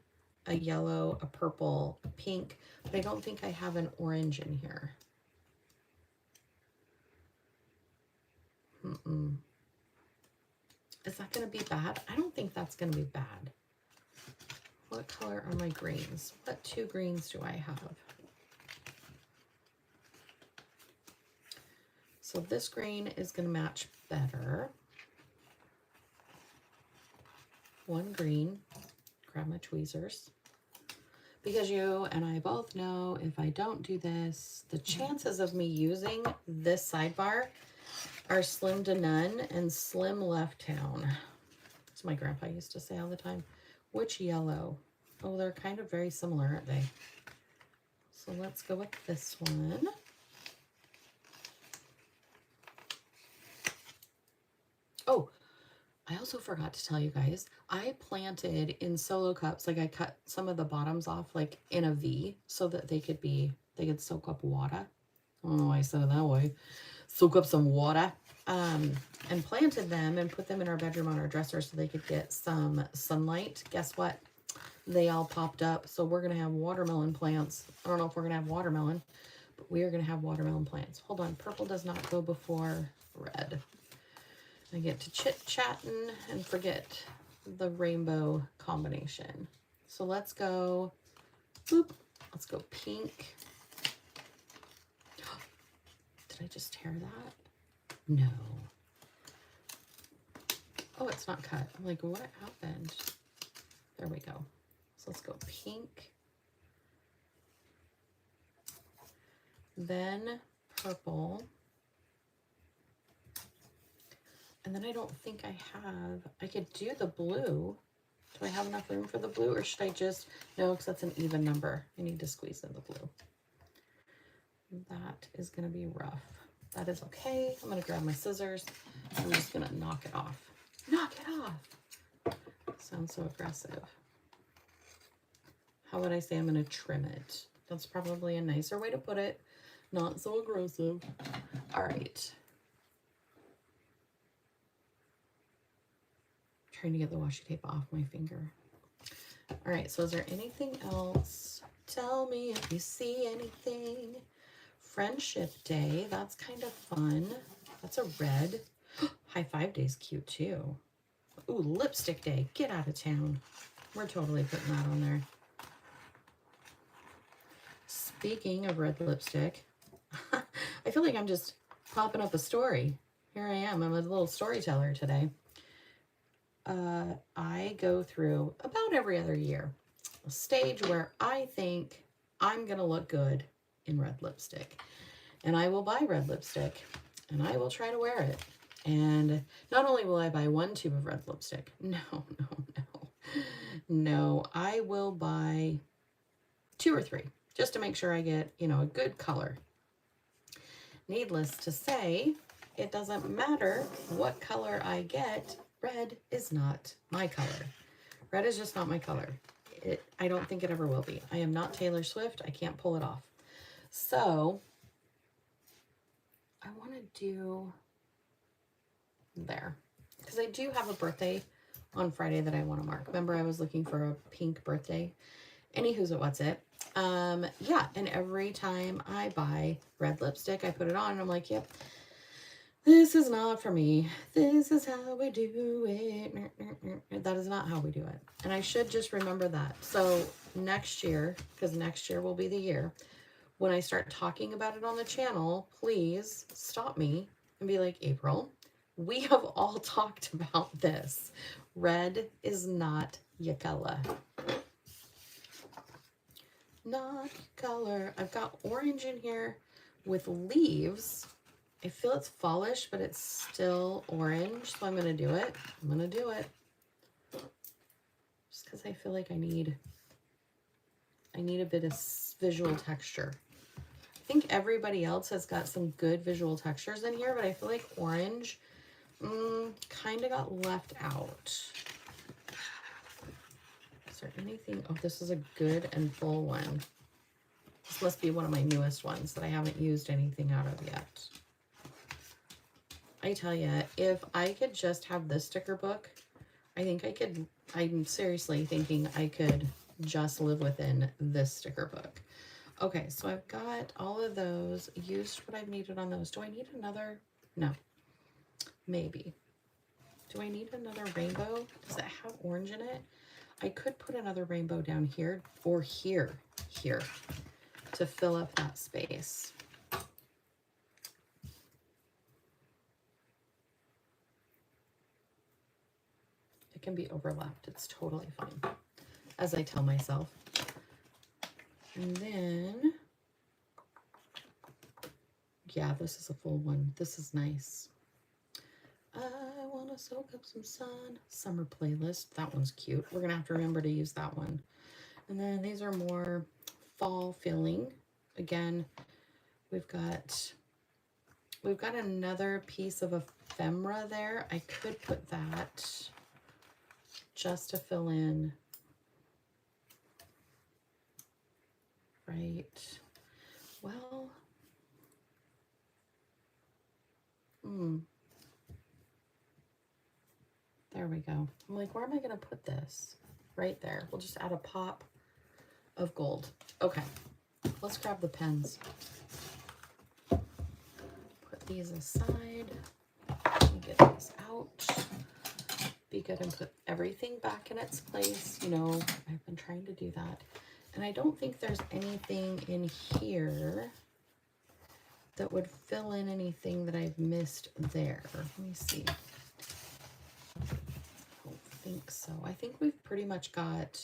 a yellow, a purple, a pink, but I don't think I have an orange in here. Is that going to be bad? I don't think that's going to be bad. What color are my greens? What two greens do I have? So this green is going to match better. One green. Grab my tweezers. Because you and I both know if I don't do this, the chances of me using this sidebar are slim to none and slim left town. So my grandpa used to say all the time. Which yellow? Oh, they're kind of very similar, aren't they? So let's go with this one. Oh, I also forgot to tell you guys, I planted in solo cups, like I cut some of the bottoms off like in a V so that they could soak up water. I don't know why I said it that way. Soak up some water. And planted them and put them in our bedroom on our dresser so they could get some sunlight. Guess what? They all popped up. So we're going to have watermelon plants. I don't know if we're going to have watermelon, but we are going to have watermelon plants. Hold on. Purple does not go before red. I get to chit-chatting and forget the rainbow combination. So let's go, boop, let's go pink. Did I just tear that? No. Oh, it's not cut. I'm like, what happened? There we go. So let's go pink. Then purple. And then I don't think I could do the blue. Do I have enough room for the blue, or should I just, no, because that's an even number. I need to squeeze in the blue. That is going to be rough. That is okay. I'm going to grab my scissors. I'm just going to knock it off. Knock it off. Sounds so aggressive. How would I say I'm going to trim it? That's probably a nicer way to put it. Not so aggressive. All right. Trying to get the washi tape off my finger. All right, so is there anything else? Tell me if you see anything. Friendship Day, that's kind of fun. That's a red. High Five Day's cute too. Ooh, Lipstick Day, get out of town. We're totally putting that on there. Speaking of red lipstick, I feel like I'm just popping up a story. Here I am, I'm a little storyteller today. I go through about every other year a stage where I think I'm gonna look good in red lipstick, and I will buy red lipstick and I will try to wear it. And not only will I buy one tube of red lipstick, no, I will buy 2 or 3 just to make sure I get, you know, a good color. Needless to say, it doesn't matter what color I get. Red is not my color. Red is just not my color. I don't think it ever will be. I am not Taylor Swift. I can't pull it off. So I want to do there because I do have a birthday on Friday that I want to mark. Remember, I was looking for a pink birthday. Anywho's it, what's it? Yeah, and every time I buy red lipstick, I put it on and I'm like, yep, this is not for me. This is how we do it. That is not how we do it. And I should just remember that. So next year, because next year will be the year, when I start talking about it on the channel, please stop me and be like, April, we have all talked about this. Red is not your color. Not color. I've got orange in here with leaves. I feel it's fallish, but it's still orange, so I'm going to do it. I'm going to do it. Just because I feel like I need a bit of visual texture. I think everybody else has got some good visual textures in here, but I feel like orange kind of got left out. Is there anything? Oh, this is a good and full one. This must be one of my newest ones that I haven't used anything out of yet. I tell you, if I could just have this sticker book, I think I could, I'm seriously thinking I could just live within this sticker book. Okay, so I've got all of those, used what I've needed on those. Do I need another? No, maybe. Do I need another rainbow? Does it have orange in it? I could put another rainbow down here or here to fill up that space. It can be overlapped. It's totally fine, as I tell myself. And then, yeah, this is a full one. This is nice. I want to soak up some sun. Summer playlist. That one's cute. We're gonna have to remember to use that one. And then these are more fall feeling. Again, we've got another piece of ephemera there. I could put that just to fill in. Right. Well, there we go. I'm like, where am I going to put this? Right there. We'll just add a pop of gold. Okay, let's grab the pens. Put these aside. Let me get these out. Be good and put everything back in its place. You know, I've been trying to do that. And I don't think there's anything in here that would fill in anything that I've missed there. Let me see. I don't think so. I think we've pretty much got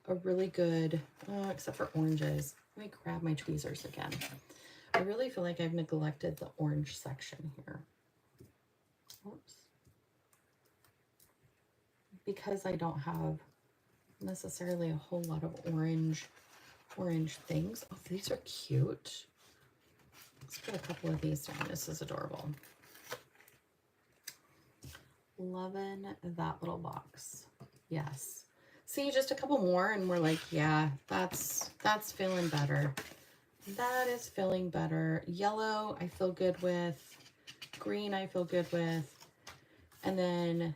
a really good, except for oranges. Let me grab my tweezers again. I really feel like I've neglected the orange section here. Oops. Because I don't have necessarily a whole lot of orange things. Oh, these are cute. Let's put a couple of these down. This is adorable. Loving that little box. Yes. See, just a couple more and we're like, yeah, that's feeling better. That is feeling better. Yellow, I feel good with. Green, I feel good with. And then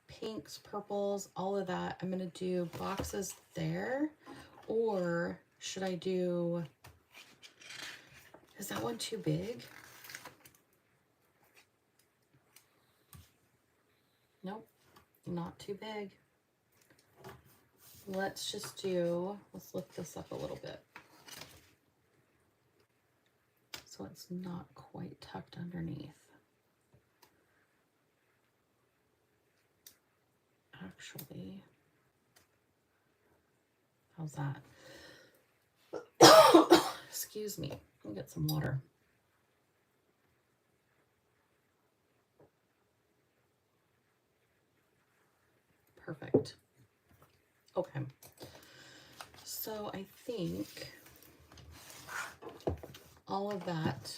pinks, purples, all of that. I'm going to do boxes there. Or should I do, is that one too big? Nope, not too big. Let's just do, let's lift this up a little bit. So it's not quite tucked underneath. Actually, how's that? Excuse me, let me get some water. Perfect. Okay. So I think all of that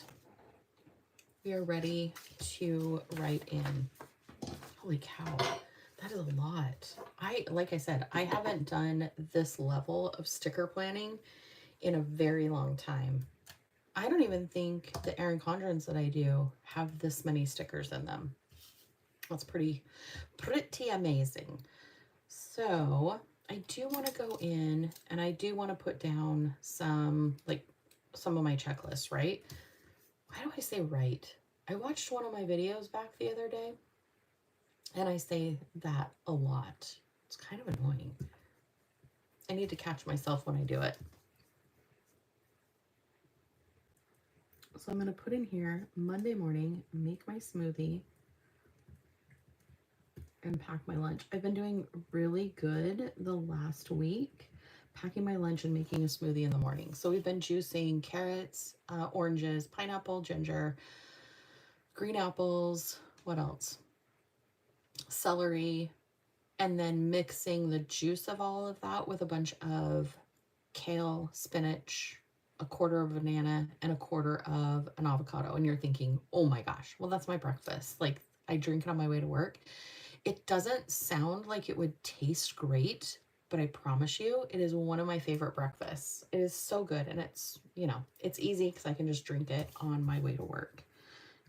we are ready to write in. Holy cow. That is a lot. Like I said, I haven't done this level of sticker planning in a very long time. I don't even think the Erin Condrens that I do have this many stickers in them. That's pretty amazing. So I do want to go in and I do want to put down some of my checklists, right? Why do I say right? I watched one of my videos back the other day and I say that a lot. It's kind of annoying. I need to catch myself when I do it. So I'm going to put in here Monday morning, make my smoothie, and pack my lunch. I've been doing really good the last week, packing my lunch and making a smoothie in the morning. So we've been juicing carrots, oranges, pineapple, ginger, green apples, what else? Celery, and then mixing the juice of all of that with a bunch of kale, spinach, a quarter of a banana, and a quarter of an avocado. And you're thinking, oh my gosh, well, that's my breakfast. Like, I drink it on my way to work. It doesn't sound like it would taste great, but I promise you, it is one of my favorite breakfasts. It is so good. And it's, you know, it's easy because I can just drink it on my way to work.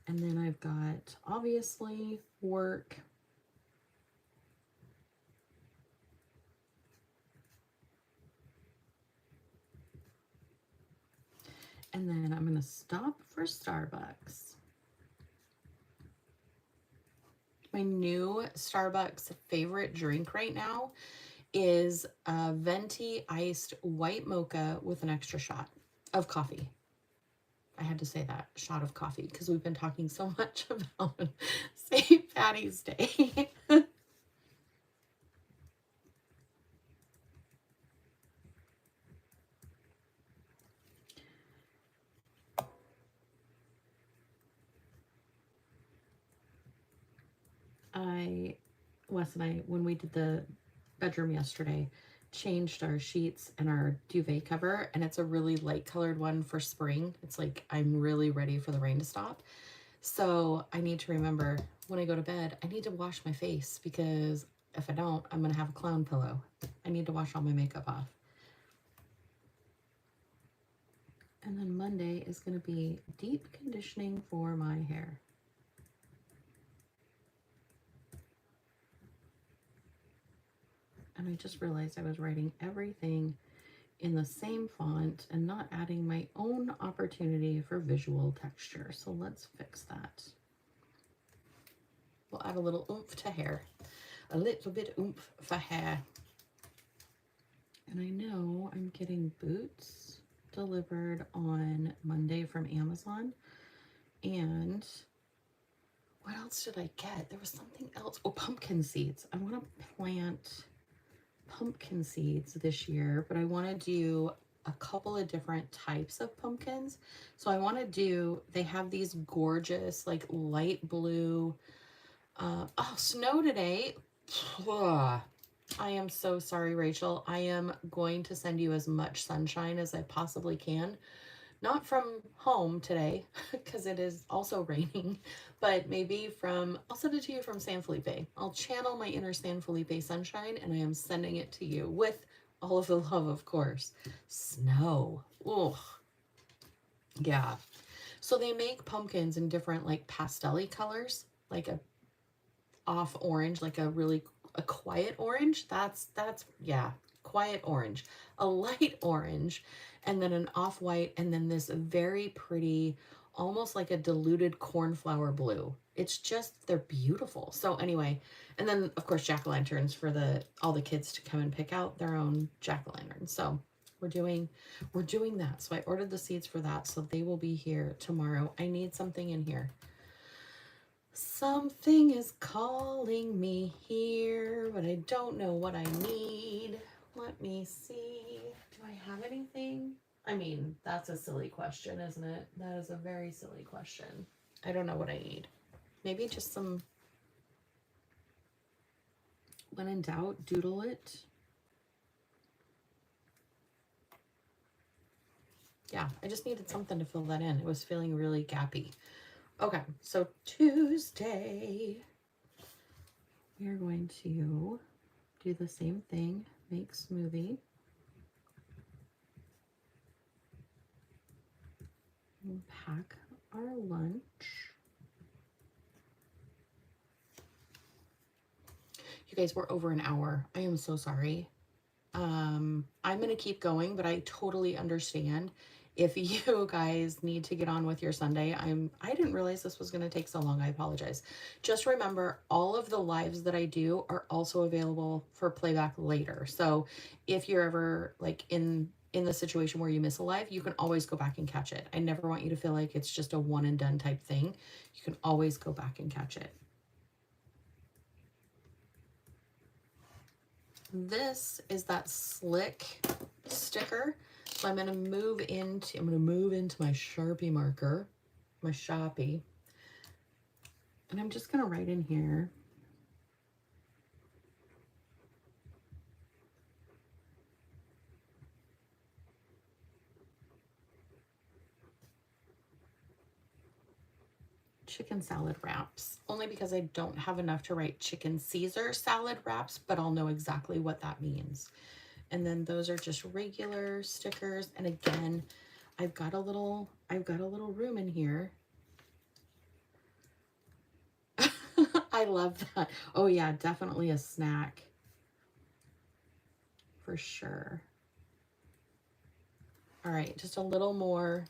And then I've got, obviously, work. And then I'm going to stop for Starbucks. My new Starbucks favorite drink right now is a venti iced white mocha with an extra shot of coffee. I had to say that, shot of coffee, because we've been talking so much about St. Patty's Day. Wes and I, when we did the bedroom yesterday, changed our sheets and our duvet cover, and it's a really light colored one for spring. It's like I'm really ready for the rain to stop. So I need to remember when I go to bed, I need to wash my face, because if I don't, I'm going to have a clown pillow. I need to wash all my makeup off. And then Monday is going to be deep conditioning for my hair. And I just realized I was writing everything in the same font and not adding my own opportunity for visual texture. So let's fix that. We'll add a little oomph to hair. A little bit oomph for hair. And I know I'm getting boots delivered on Monday from Amazon. And what else did I get? There was something else. Oh, pumpkin seeds. I want to plant pumpkin seeds this year, but I want to do a couple of different types of pumpkins. So I want to do, they have these gorgeous, like light blue, oh, snow today. I am so sorry, Rachel. I am going to send you as much sunshine as I possibly can. Not from home today, because it is also raining, but maybe I'll send it to you from San Felipe. I'll channel my inner San Felipe sunshine, and I am sending it to you with all of the love, of course. Snow. Ugh. Yeah. So they make pumpkins in different, like, pastel-y colors, like a off orange, like a quiet orange. That's, yeah, quiet orange. A light orange, and then an off-white, and then this very pretty, almost like a diluted cornflower blue. It's just, they're beautiful. So anyway, and then of course jack-o'-lanterns for all the kids to come and pick out their own jack-o'-lanterns. So we're doing that. So I ordered the seeds for that, so they will be here tomorrow. I need something in here. Something is calling me here, but I don't know what I need. Let me see. Do I have anything? I mean, that's a silly question, isn't it? That is a very silly question. I don't know what I need. Maybe just some, when in doubt, doodle it. Yeah, I just needed something to fill that in. It was feeling really gappy. Okay, so Tuesday, we are going to do the same thing, make smoothie. And pack our lunch. You guys, we're over an hour. I am so sorry. I'm going to keep going, but I totally understand if you guys need to get on with your Sunday. I didn't realize this was going to take so long. I apologize. Just remember, all of the lives that I do are also available for playback later. So if you're ever like in the situation where you miss a live, you can always go back and catch it. I never want you to feel like it's just a one and done type thing. You can always go back and catch it. This is that slick sticker. So I'm going to move into my Sharpie marker, my Sharpie. And I'm just going to write in here. Chicken salad wraps, only because I don't have enough to write chicken Caesar salad wraps, but I'll know exactly what that means. And then those are just regular stickers. And again, I've got a little room in here. I love that. Oh yeah, definitely a snack for sure. All right, just a little more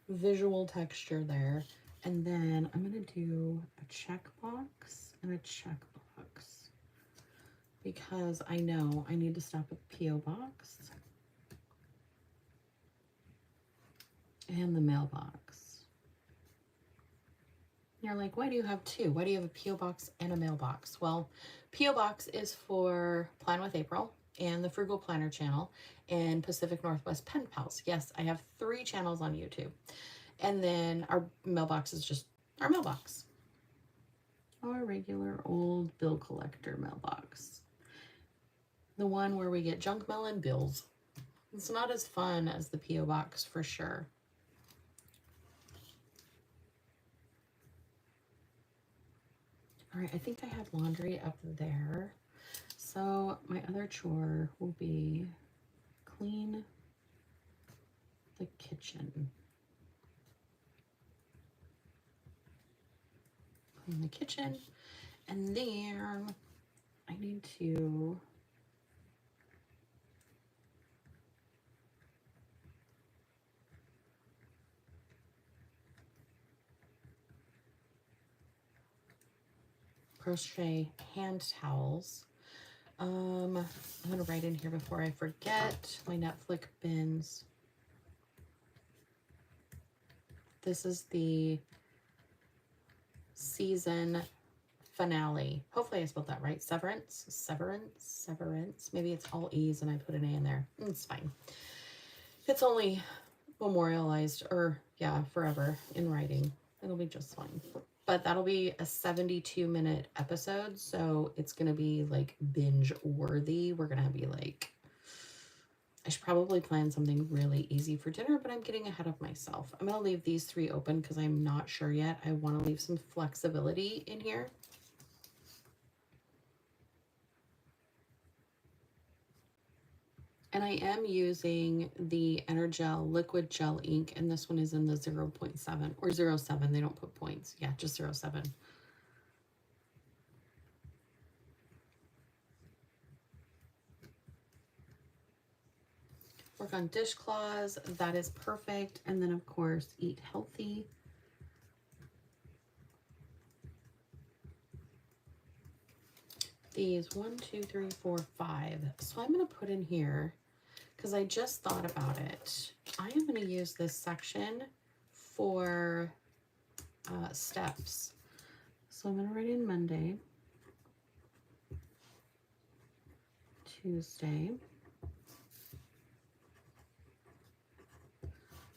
visual texture there. And then I'm going to do a checkbox and a checkbox, because I know I need to stop at the P.O. box and the mailbox. You're like, why do you have two? Why do you have a P.O. box and a mailbox? Well, P.O. box is for Plan with April and the Frugal Planner channel and Pacific Northwest Pen Pals. Yes, I have 3 channels on YouTube. And then our mailbox is just our mailbox. Our regular old bill collector mailbox. The one where we get junk mail and bills. It's not as fun as the P.O. box for sure. All right, I think I have laundry up there. So my other chore will be clean the kitchen. Clean the kitchen. And then I need to crochet hand towels. I'm gonna write in here before I forget my Netflix bins. This is the season finale. Hopefully I spelled that right. Severance. Maybe it's all E's and I put an A in there. It's fine. It's only memorialized, or yeah, forever in writing. It'll be just fine. But that'll be a 72-minute episode, so it's gonna be like binge worthy. We're gonna be like, I should probably plan something really easy for dinner, but I'm getting ahead of myself. I'm gonna leave these 3 open because I'm not sure yet. I want to leave some flexibility in here. And I am using the Energel liquid gel ink, and this one is in the 0.7 or 0.7. They don't put points. Yeah, just 0.7. Work on dishcloths. That is perfect. And then, of course, eat healthy. These 1, 2, 3, 4, 5. So I'm going to put in here, because I just thought about it. I am going to use this section for steps. So I'm going to write in Monday, Tuesday,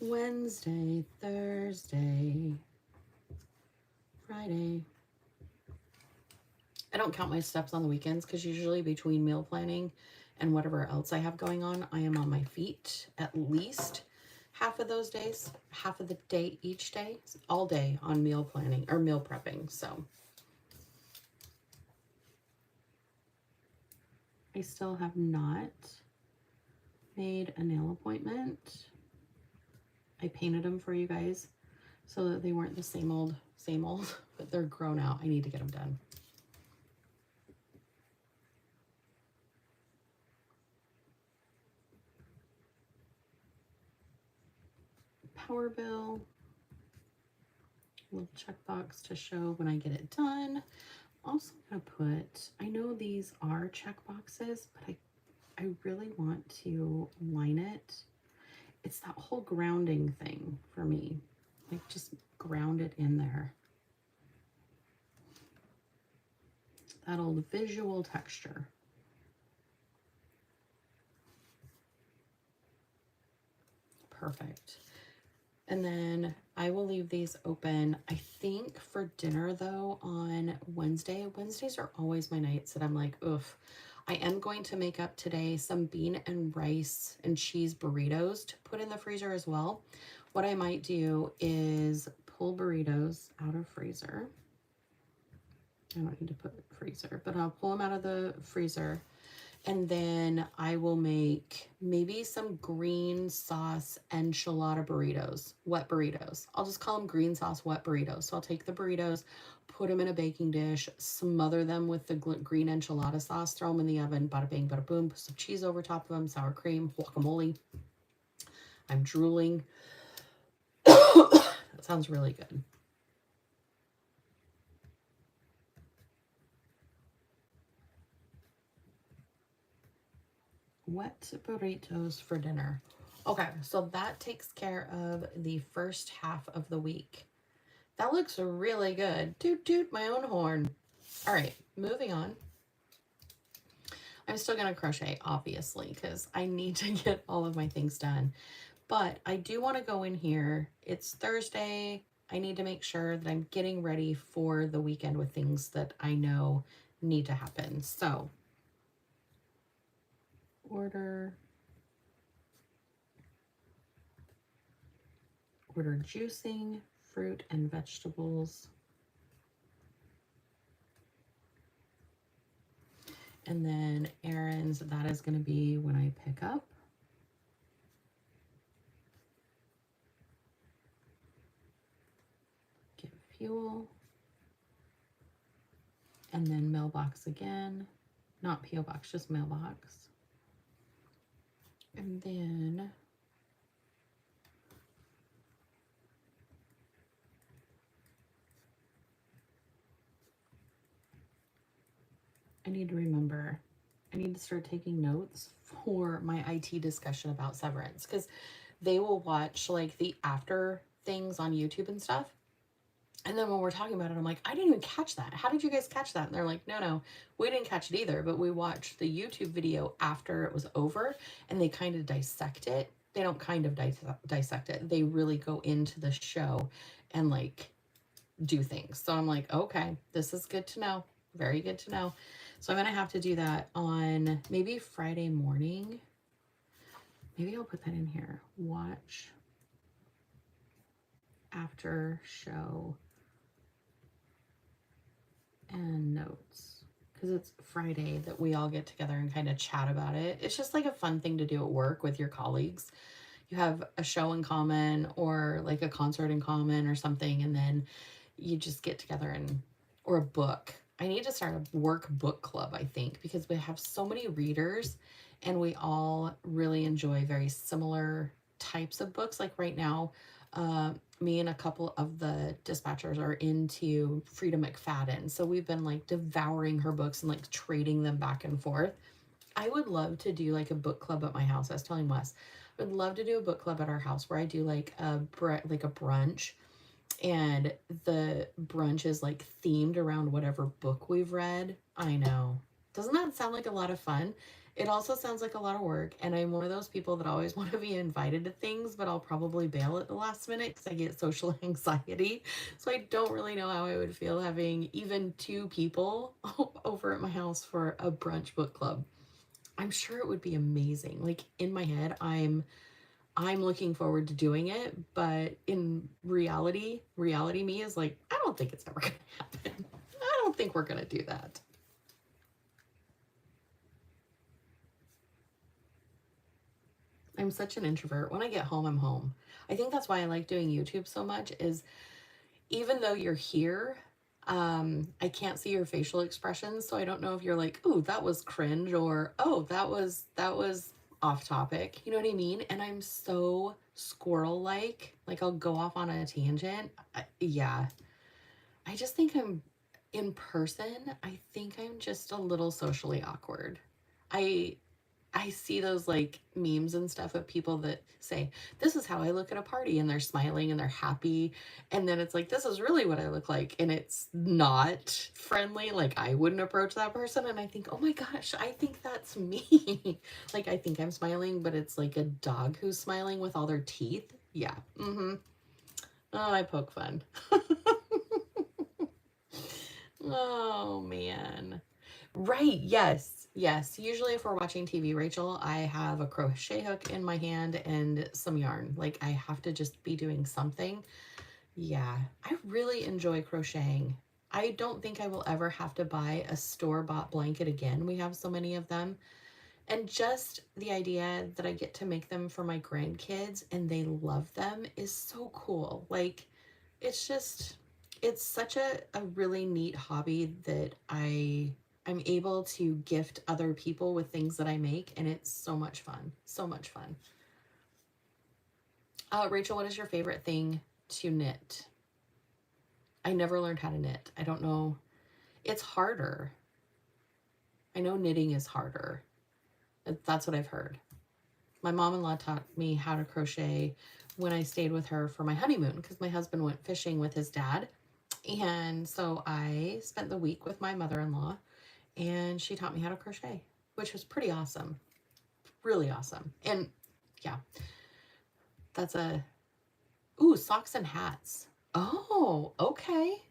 Wednesday, Thursday, Friday. I don't count my steps on the weekends because usually between meal planning and whatever else I have going on, I am on my feet at least half of those days, half of the day each day, all day on meal planning or meal prepping. So I still have not made a nail appointment. I painted them for you guys so that they weren't the same old, but they're grown out. I need to get them done. Power bill, little checkbox to show when I get it done. Also gonna put, I know these are check boxes, but I really want to line it. It's that whole grounding thing for me. Like, just ground it in there. That old visual texture. Perfect. And then I will leave these open. I think for dinner though on Wednesday. Wednesdays are always my nights that I'm like, oof. I am going to make up today some bean and rice and cheese burritos to put in the freezer as well. What I might do is pull burritos out of freezer. I don't need to put freezer, but I'll pull them out of the freezer. And then I will make maybe some green sauce enchilada burritos, wet burritos. I'll just call them green sauce wet burritos. So I'll take the burritos, put them in a baking dish, smother them with the green enchilada sauce, throw them in the oven, bada bing, bada boom, put some cheese over top of them, sour cream, guacamole. I'm drooling. That sounds really good. Wet burritos for dinner. Okay, so that takes care of the first half of the week. That looks really good. Toot toot my own horn. All right, moving on. I'm still gonna crochet, obviously, because I need to get all of my things done. But I do want to go in here. It's Thursday. I need to make sure that I'm getting ready for the weekend with things that I know need to happen. So order juicing, fruit and vegetables. And then errands, that is going to be when I pick up. Get fuel. And then mailbox again. Not P.O. box, just mailbox. And then I need to remember, I need to start taking notes for my IT discussion about severance, because they will watch like the after things on YouTube and stuff. And then when we're talking about it, I'm like, I didn't even catch that. How did you guys catch that? And they're like, no, we didn't catch it either, but we watched the YouTube video after it was over, and they kind of dissect it. They don't kind of dissect it. They really go into the show and like do things. So I'm like, okay, this is good to know. Very good to know. So I'm going to have to do that on maybe Friday morning. Maybe I'll put that in here. Watch after show and notes, because it's Friday that we all get together and kind of chat about it. It's just like a fun thing to do at work with your colleagues. You have a show in common or like a concert in common or something, and then you just get together and, or a book. I need to start a work book club, I think, because we have so many readers and we all really enjoy very similar types of books. Like right now, me and a couple of the dispatchers are into Frida McFadden. So we've been like devouring her books and like trading them back and forth. I would love to do like a book club at my house. I was telling Wes, I would love to do a book club at our house where I do like a brunch, and the brunch is like themed around whatever book we've read. I know. Doesn't that sound like a lot of fun? It also sounds like a lot of work, and I'm one of those people that always want to be invited to things, but I'll probably bail at the last minute because I get social anxiety. So I don't really know how I would feel having even 2 people over at my house for a brunch book club. I'm sure it would be amazing. Like in my head, I'm looking forward to doing it, but in reality me is like, I don't think it's ever going to happen. I don't think we're going to do that. I'm such an introvert. When I get home, I'm home. I think that's why I like doing YouTube so much, is even though you're here, I can't see your facial expressions. So I don't know if you're like, ooh, that was cringe, or, oh, that was off topic. You know what I mean? And I'm so squirrel-like. Like I'll go off on a tangent. Yeah. I just think I'm, in person, I think I'm just a little socially awkward. I I see those like memes and stuff of people that say, this is how I look at a party, and they're smiling and they're happy. And then it's like, this is really what I look like. And it's not friendly. Like I wouldn't approach that person. And I think, oh my gosh, I think that's me. Like I think I'm smiling, but it's like a dog who's smiling with all their teeth. Yeah. Mm-hmm. Oh, I poke fun. Oh man. Right, yes. Yes. Usually if we're watching TV, Rachel, I have a crochet hook in my hand and some yarn. Like I have to just be doing something. Yeah. I really enjoy crocheting. I don't think I will ever have to buy a store-bought blanket again. We have so many of them. And just the idea that I get to make them for my grandkids and they love them is so cool. Like it's just, it's such a really neat hobby that I'm able to gift other people with things that I make, and it's so much fun. So much fun. Rachel, what is your favorite thing to knit? I never learned how to knit. I don't know. It's harder. I know knitting is harder. That's what I've heard. My mom-in-law taught me how to crochet when I stayed with her for my honeymoon, because my husband went fishing with his dad. And so I spent the week with my mother-in-law, and she taught me how to crochet, which was pretty awesome. Really awesome. And yeah, that's ooh, socks and hats. Oh, okay.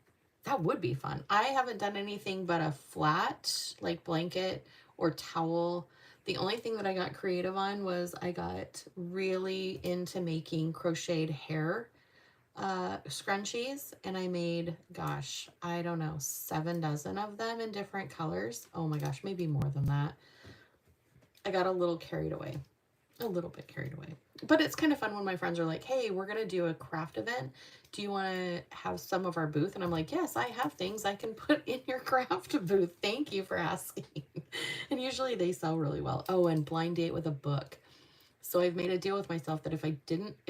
That would be fun. I haven't done anything but a flat, like blanket or towel. The only thing that I got creative on was I got really into making crocheted hair scrunchies, and I made, gosh, I don't know, 7 dozen of them in different colors. Oh my gosh, maybe more than that. I got a little carried away. A little bit carried away. But it's kind of fun when my friends are like, hey, we're going to do a craft event. Do you want to have some of our booth? And I'm like, yes, I have things I can put in your craft booth. Thank you for asking. And usually they sell really well. Oh, and blind date with a book. So I've made a deal with myself that if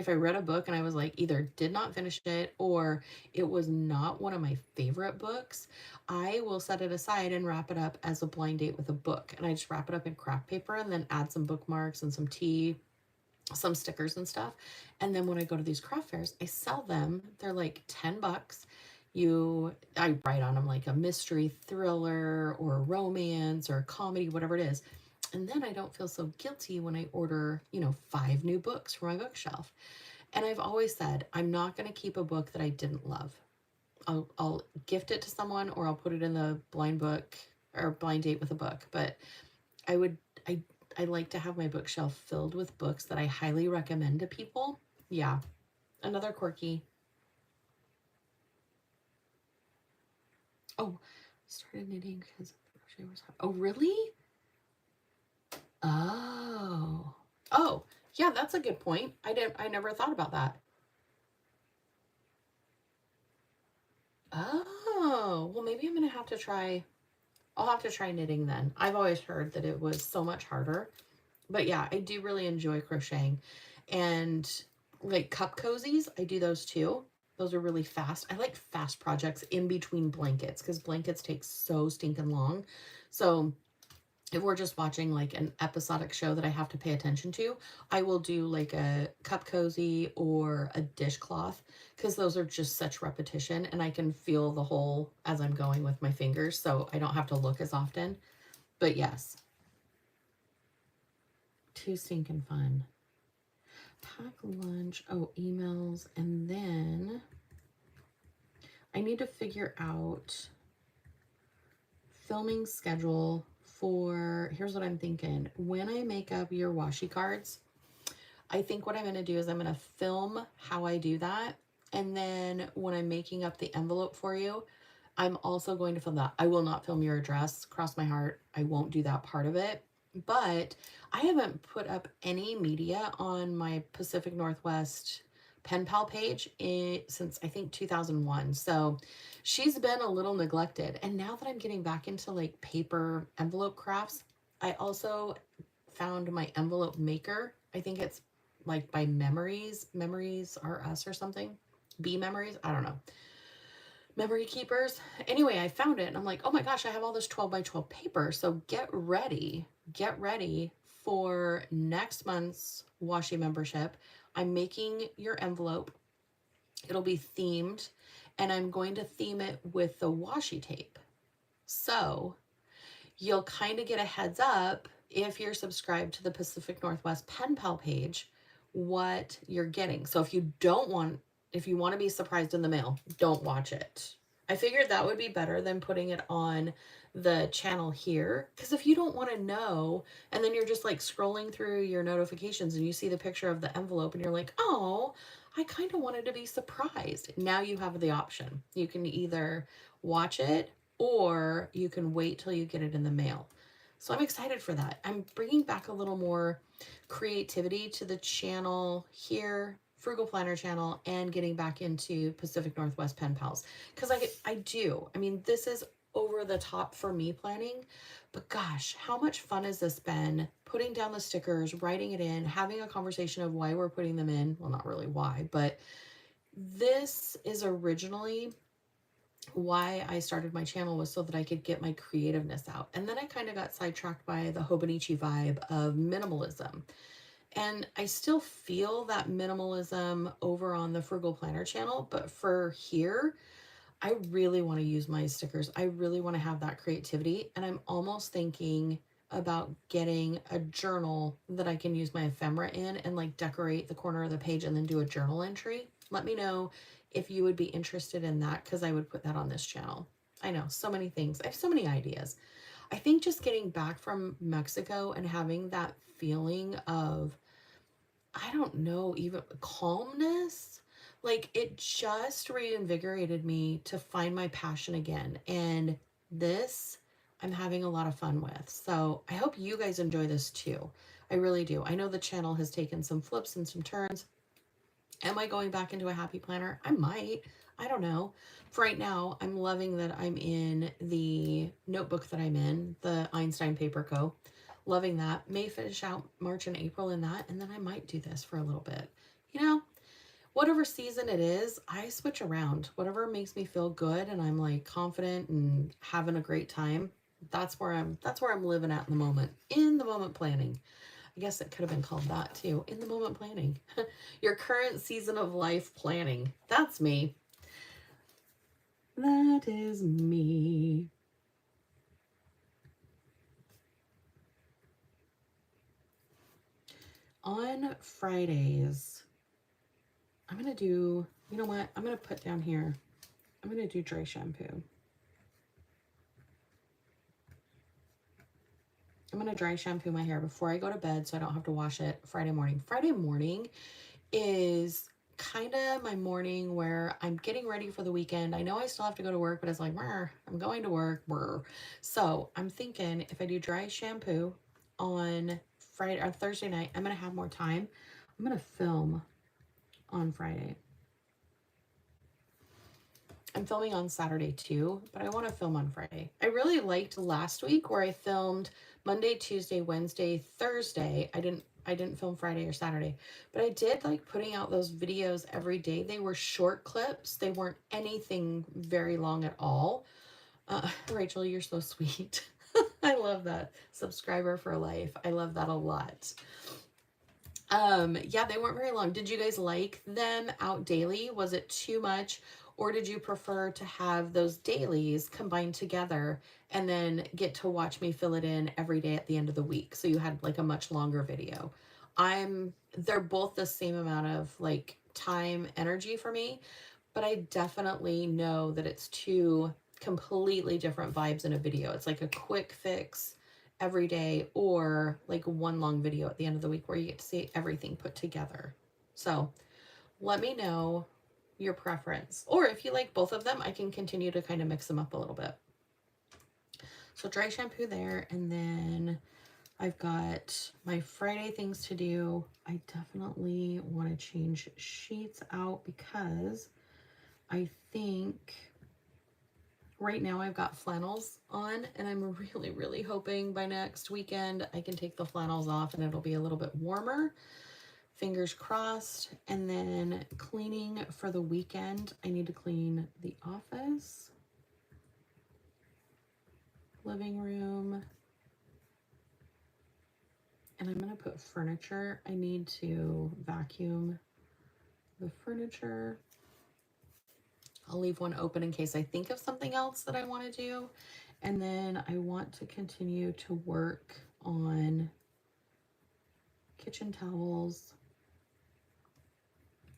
I read a book and I was like, either did not finish it or it was not one of my favorite books, I will set it aside and wrap it up as a blind date with a book. And I just wrap it up in craft paper and then add some bookmarks and some tea, some stickers and stuff. And then when I go to these craft fairs, I sell them. They're like $10. I write on them like a mystery thriller or a romance or a comedy, whatever it is. And then I don't feel so guilty when I order, 5 new books for my bookshelf. And I've always said, I'm not going to keep a book that I didn't love. I'll gift it to someone or I'll put it in the blind book or blind date with a book. But I would, I like to have my bookshelf filled with books that I highly recommend to people. Yeah. Another quirky. Oh, started knitting because crochet was hard. Oh, really? Oh. Oh, yeah, that's a good point. I never thought about that. Oh, well, maybe I'm gonna have to try. I'll have to try knitting then. I've always heard that it was so much harder. But yeah, I do really enjoy crocheting. And like cup cozies, I do those too. Those are really fast. I like fast projects in between blankets because blankets take so stinking long. So if we're just watching like an episodic show that I have to pay attention to, I will do like a cup cozy or a dishcloth because those are just such repetition and I can feel the hole as I'm going with my fingers, so I don't have to look as often. But yes, too stinking fun. Pack lunch, oh, emails, and then I need to figure out filming schedule for, here's what I'm thinking. When I make up your washi cards, I think what I'm going to do is I'm going to film how I do that. And then when I'm making up the envelope for you, I'm also going to film that. I will not film your address. Cross my heart. I won't do that part of it. But I haven't put up any media on my Pacific Northwest pen pal page since I think 2001. So she's been a little neglected. And now that I'm getting back into like paper envelope crafts, I also found my envelope maker. I think it's like by Memories Are Us or something. Be Memories. I don't know. Memory keepers. Anyway, I found it and I'm like, oh my gosh, I have all this 12 by 12 paper. So get ready for next month's washi membership. I'm making your envelope. It'll be themed and I'm going to theme it with the washi tape. So you'll kind of get a heads up if you're subscribed to the Pacific Northwest Pen Pal page, what you're getting. So if you want to be surprised in the mail, don't watch it. I figured that would be better than putting it on the channel here. Because if you don't want to know, and then you're just like scrolling through your notifications and you see the picture of the envelope and you're like, oh, I kind of wanted to be surprised. Now you have the option. You can either watch it or you can wait till you get it in the mail. So I'm excited for that. I'm bringing back a little more creativity to the channel here, Frugal Planner channel, and getting back into Pacific Northwest Pen Pals. Because I do. I mean, this is over the top for me planning, but gosh, how much fun has this been? Putting down the stickers, writing it in, having a conversation of why we're putting them in. Well, not really why, but this is originally why I started my channel, was so that I could get my creativeness out. And then I kind of got sidetracked by the Hobonichi vibe of minimalism. And I still feel that minimalism over on the Frugal Planner channel, but for here, I really want to use my stickers. I really want to have that creativity. And I'm almost thinking about getting a journal that I can use my ephemera in and like decorate the corner of the page and then do a journal entry. Let me know if you would be interested in that, because I would put that on this channel. I know, so many things. I have so many ideas. I think just getting back from Mexico and having that feeling of, I don't know, even calmness, like it just reinvigorated me to find my passion again. And this I'm having a lot of fun with. So I hope you guys enjoy this too. I really do. I know the channel has taken some flips and some turns. Am I going back into a happy planner? I might. I don't know. For right now, I'm loving that I'm in the notebook that I'm in, the Einstein Paper Co. Loving that. May finish out March and April in that, and then I might do this for a little bit. You know, whatever season it is, I switch around. Whatever makes me feel good and I'm like confident and having a great time. That's where I'm living at in the moment. In the moment planning. I guess it could have been called that too. In the moment planning. Your current season of life planning. That's me. That is me. On Fridays, I'm going to do, you know what? I'm going to put down here, I'm going to do dry shampoo. I'm going to dry shampoo my hair before I go to bed so I don't have to wash it Friday morning. Friday morning is kind of my morning where I'm getting ready for the weekend. I know I still have to go to work, but it's like, I'm going to work. So I'm thinking if I do dry shampoo on Friday or Thursday night, I'm going to have more time. I'm going to film on Friday. I'm filming on Saturday too, but I want to film on Friday. I really liked last week where I filmed Monday, Tuesday, Wednesday, Thursday. I didn't film Friday or Saturday, but I did like putting out those videos every day. They were short clips. They weren't anything very long at all. Rachel, you're so sweet. I love that. Subscriber for life. I love that a lot. Yeah, they weren't very long. Did you guys like them out daily? Was it too much? Or did you prefer to have those dailies combined together and then get to watch me fill it in every day at the end of the week? So you had like a much longer video. They're both the same amount of like time, energy for me, but I definitely know that it's two completely different vibes in a video. It's like a quick fix every day or like one long video at the end of the week where you get to see everything put together. So let me know your preference, or if you like both of them, I can continue to kind of mix them up a little bit. So dry shampoo there, and then I've got my Friday things to do. I definitely want to change sheets out because I think right now I've got flannels on, and I'm really, really hoping by next weekend I can take the flannels off and it'll be a little bit warmer. Fingers crossed. And then cleaning for the weekend, I need to clean the office, living room, and I'm going to put furniture. I need to vacuum the furniture. I'll leave one open in case I think of something else that I want to do. And then I want to continue to work on kitchen towels.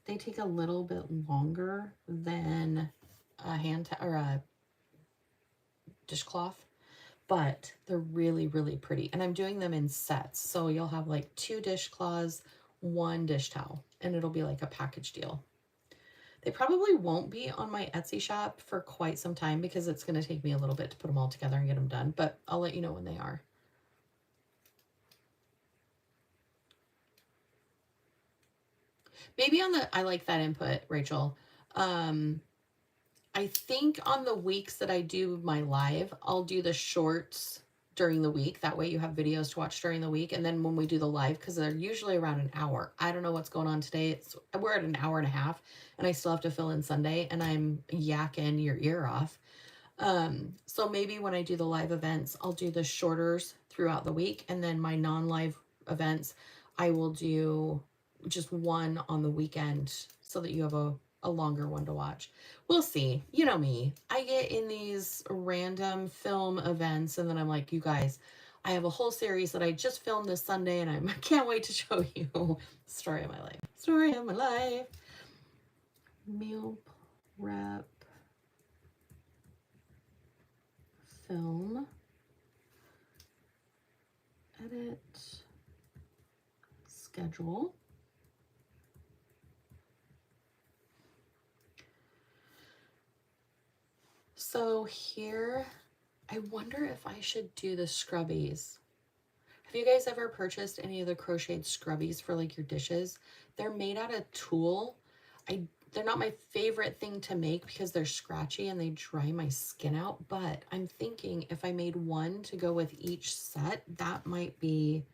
They take a little bit longer than a hand or a dishcloth, but they're really, really pretty. And I'm doing them in sets. So you'll have like 2 dishcloths, 1 dish towel, and it'll be like a package deal. They probably won't be on my Etsy shop for quite some time because it's going to take me a little bit to put them all together and get them done, but I'll let you know when they are. Maybe on the, I like that input, Rachel. I think on the weeks that I do my live, I'll do the shorts during the week. That way you have videos to watch during the week. And then when we do the live, because they're usually around an hour. I don't know what's going on today. We're at an hour and a half, and I still have to fill in Sunday, and I'm yakking your ear off. So maybe when I do the live events, I'll do the shorters throughout the week, and then my non-live events, I will do just one on the weekend so that you have a longer one to watch. We'll see. You know me. I get in these random film events and then I'm like, you guys, I have a whole series that I just filmed this Sunday and I can't wait to show you. Story of my life. Story of my life. meal prep film, edit, schedule. So here, I wonder if I should do the scrubbies. Have you guys ever purchased any of the crocheted scrubbies for like your dishes? They're made out of tulle. They're not my favorite thing to make because they're scratchy and they dry my skin out, but I'm thinking if I made one to go with each set, that might be...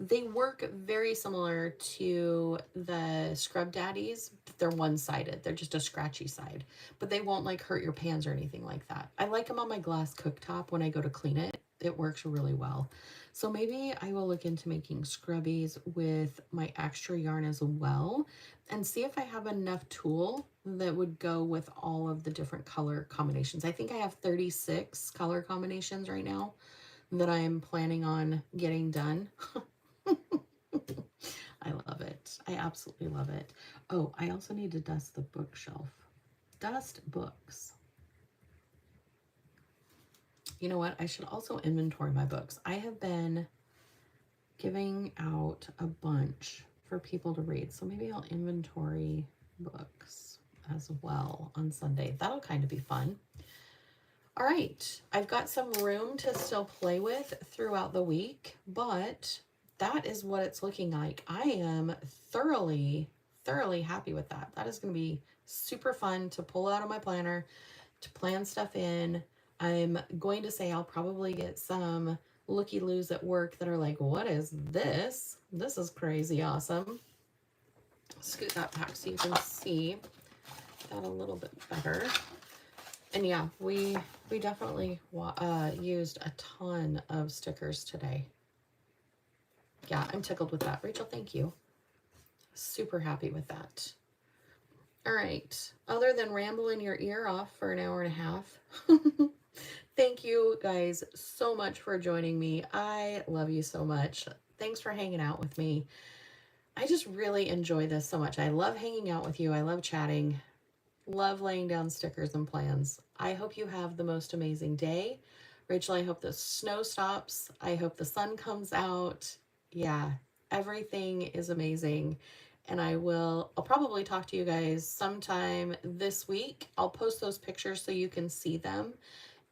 They work very similar to the Scrub Daddies. They're one-sided. They're just a scratchy side, but they won't like hurt your pans or anything like that. I like them on my glass cooktop when I go to clean it. It works really well. So maybe I will look into making scrubbies with my extra yarn as well and see if I have enough tulle that would go with all of the different color combinations. I think I have 36 color combinations right now that I'm planning on getting done. I love it. I absolutely love it. Oh, I also need to dust the bookshelf. Dust books. You know what? I should also inventory my books. I have been giving out a bunch for people to read. So maybe I'll inventory books as well on Sunday. That'll kind of be fun. All right. I've got some room to still play with throughout the week, but that is what it's looking like. I am thoroughly happy with that. That is going to be super fun to pull out of my planner, to plan stuff in. I'm going to say I'll probably get some looky-loos at work that are like, what is this? This is crazy awesome. Scoot that back so you can see that a little bit better. And yeah, we definitely used a ton of stickers today. Yeah, I'm tickled with that. Rachel, thank you. Super happy with that. All right. Other than rambling your ear off for an hour and a half, thank you guys so much for joining me. I love you so much. Thanks for hanging out with me. I just really enjoy this so much. I love hanging out with you. I love chatting. Love laying down stickers and plans. I hope you have the most amazing day. Rachel, I hope the snow stops. I hope the sun comes out. Yeah, everything is amazing. And I'll probably talk to you guys sometime this week. I'll post those pictures so you can see them.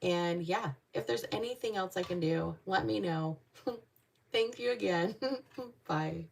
And yeah, if there's anything else I can do, let me know. Thank you again. Bye.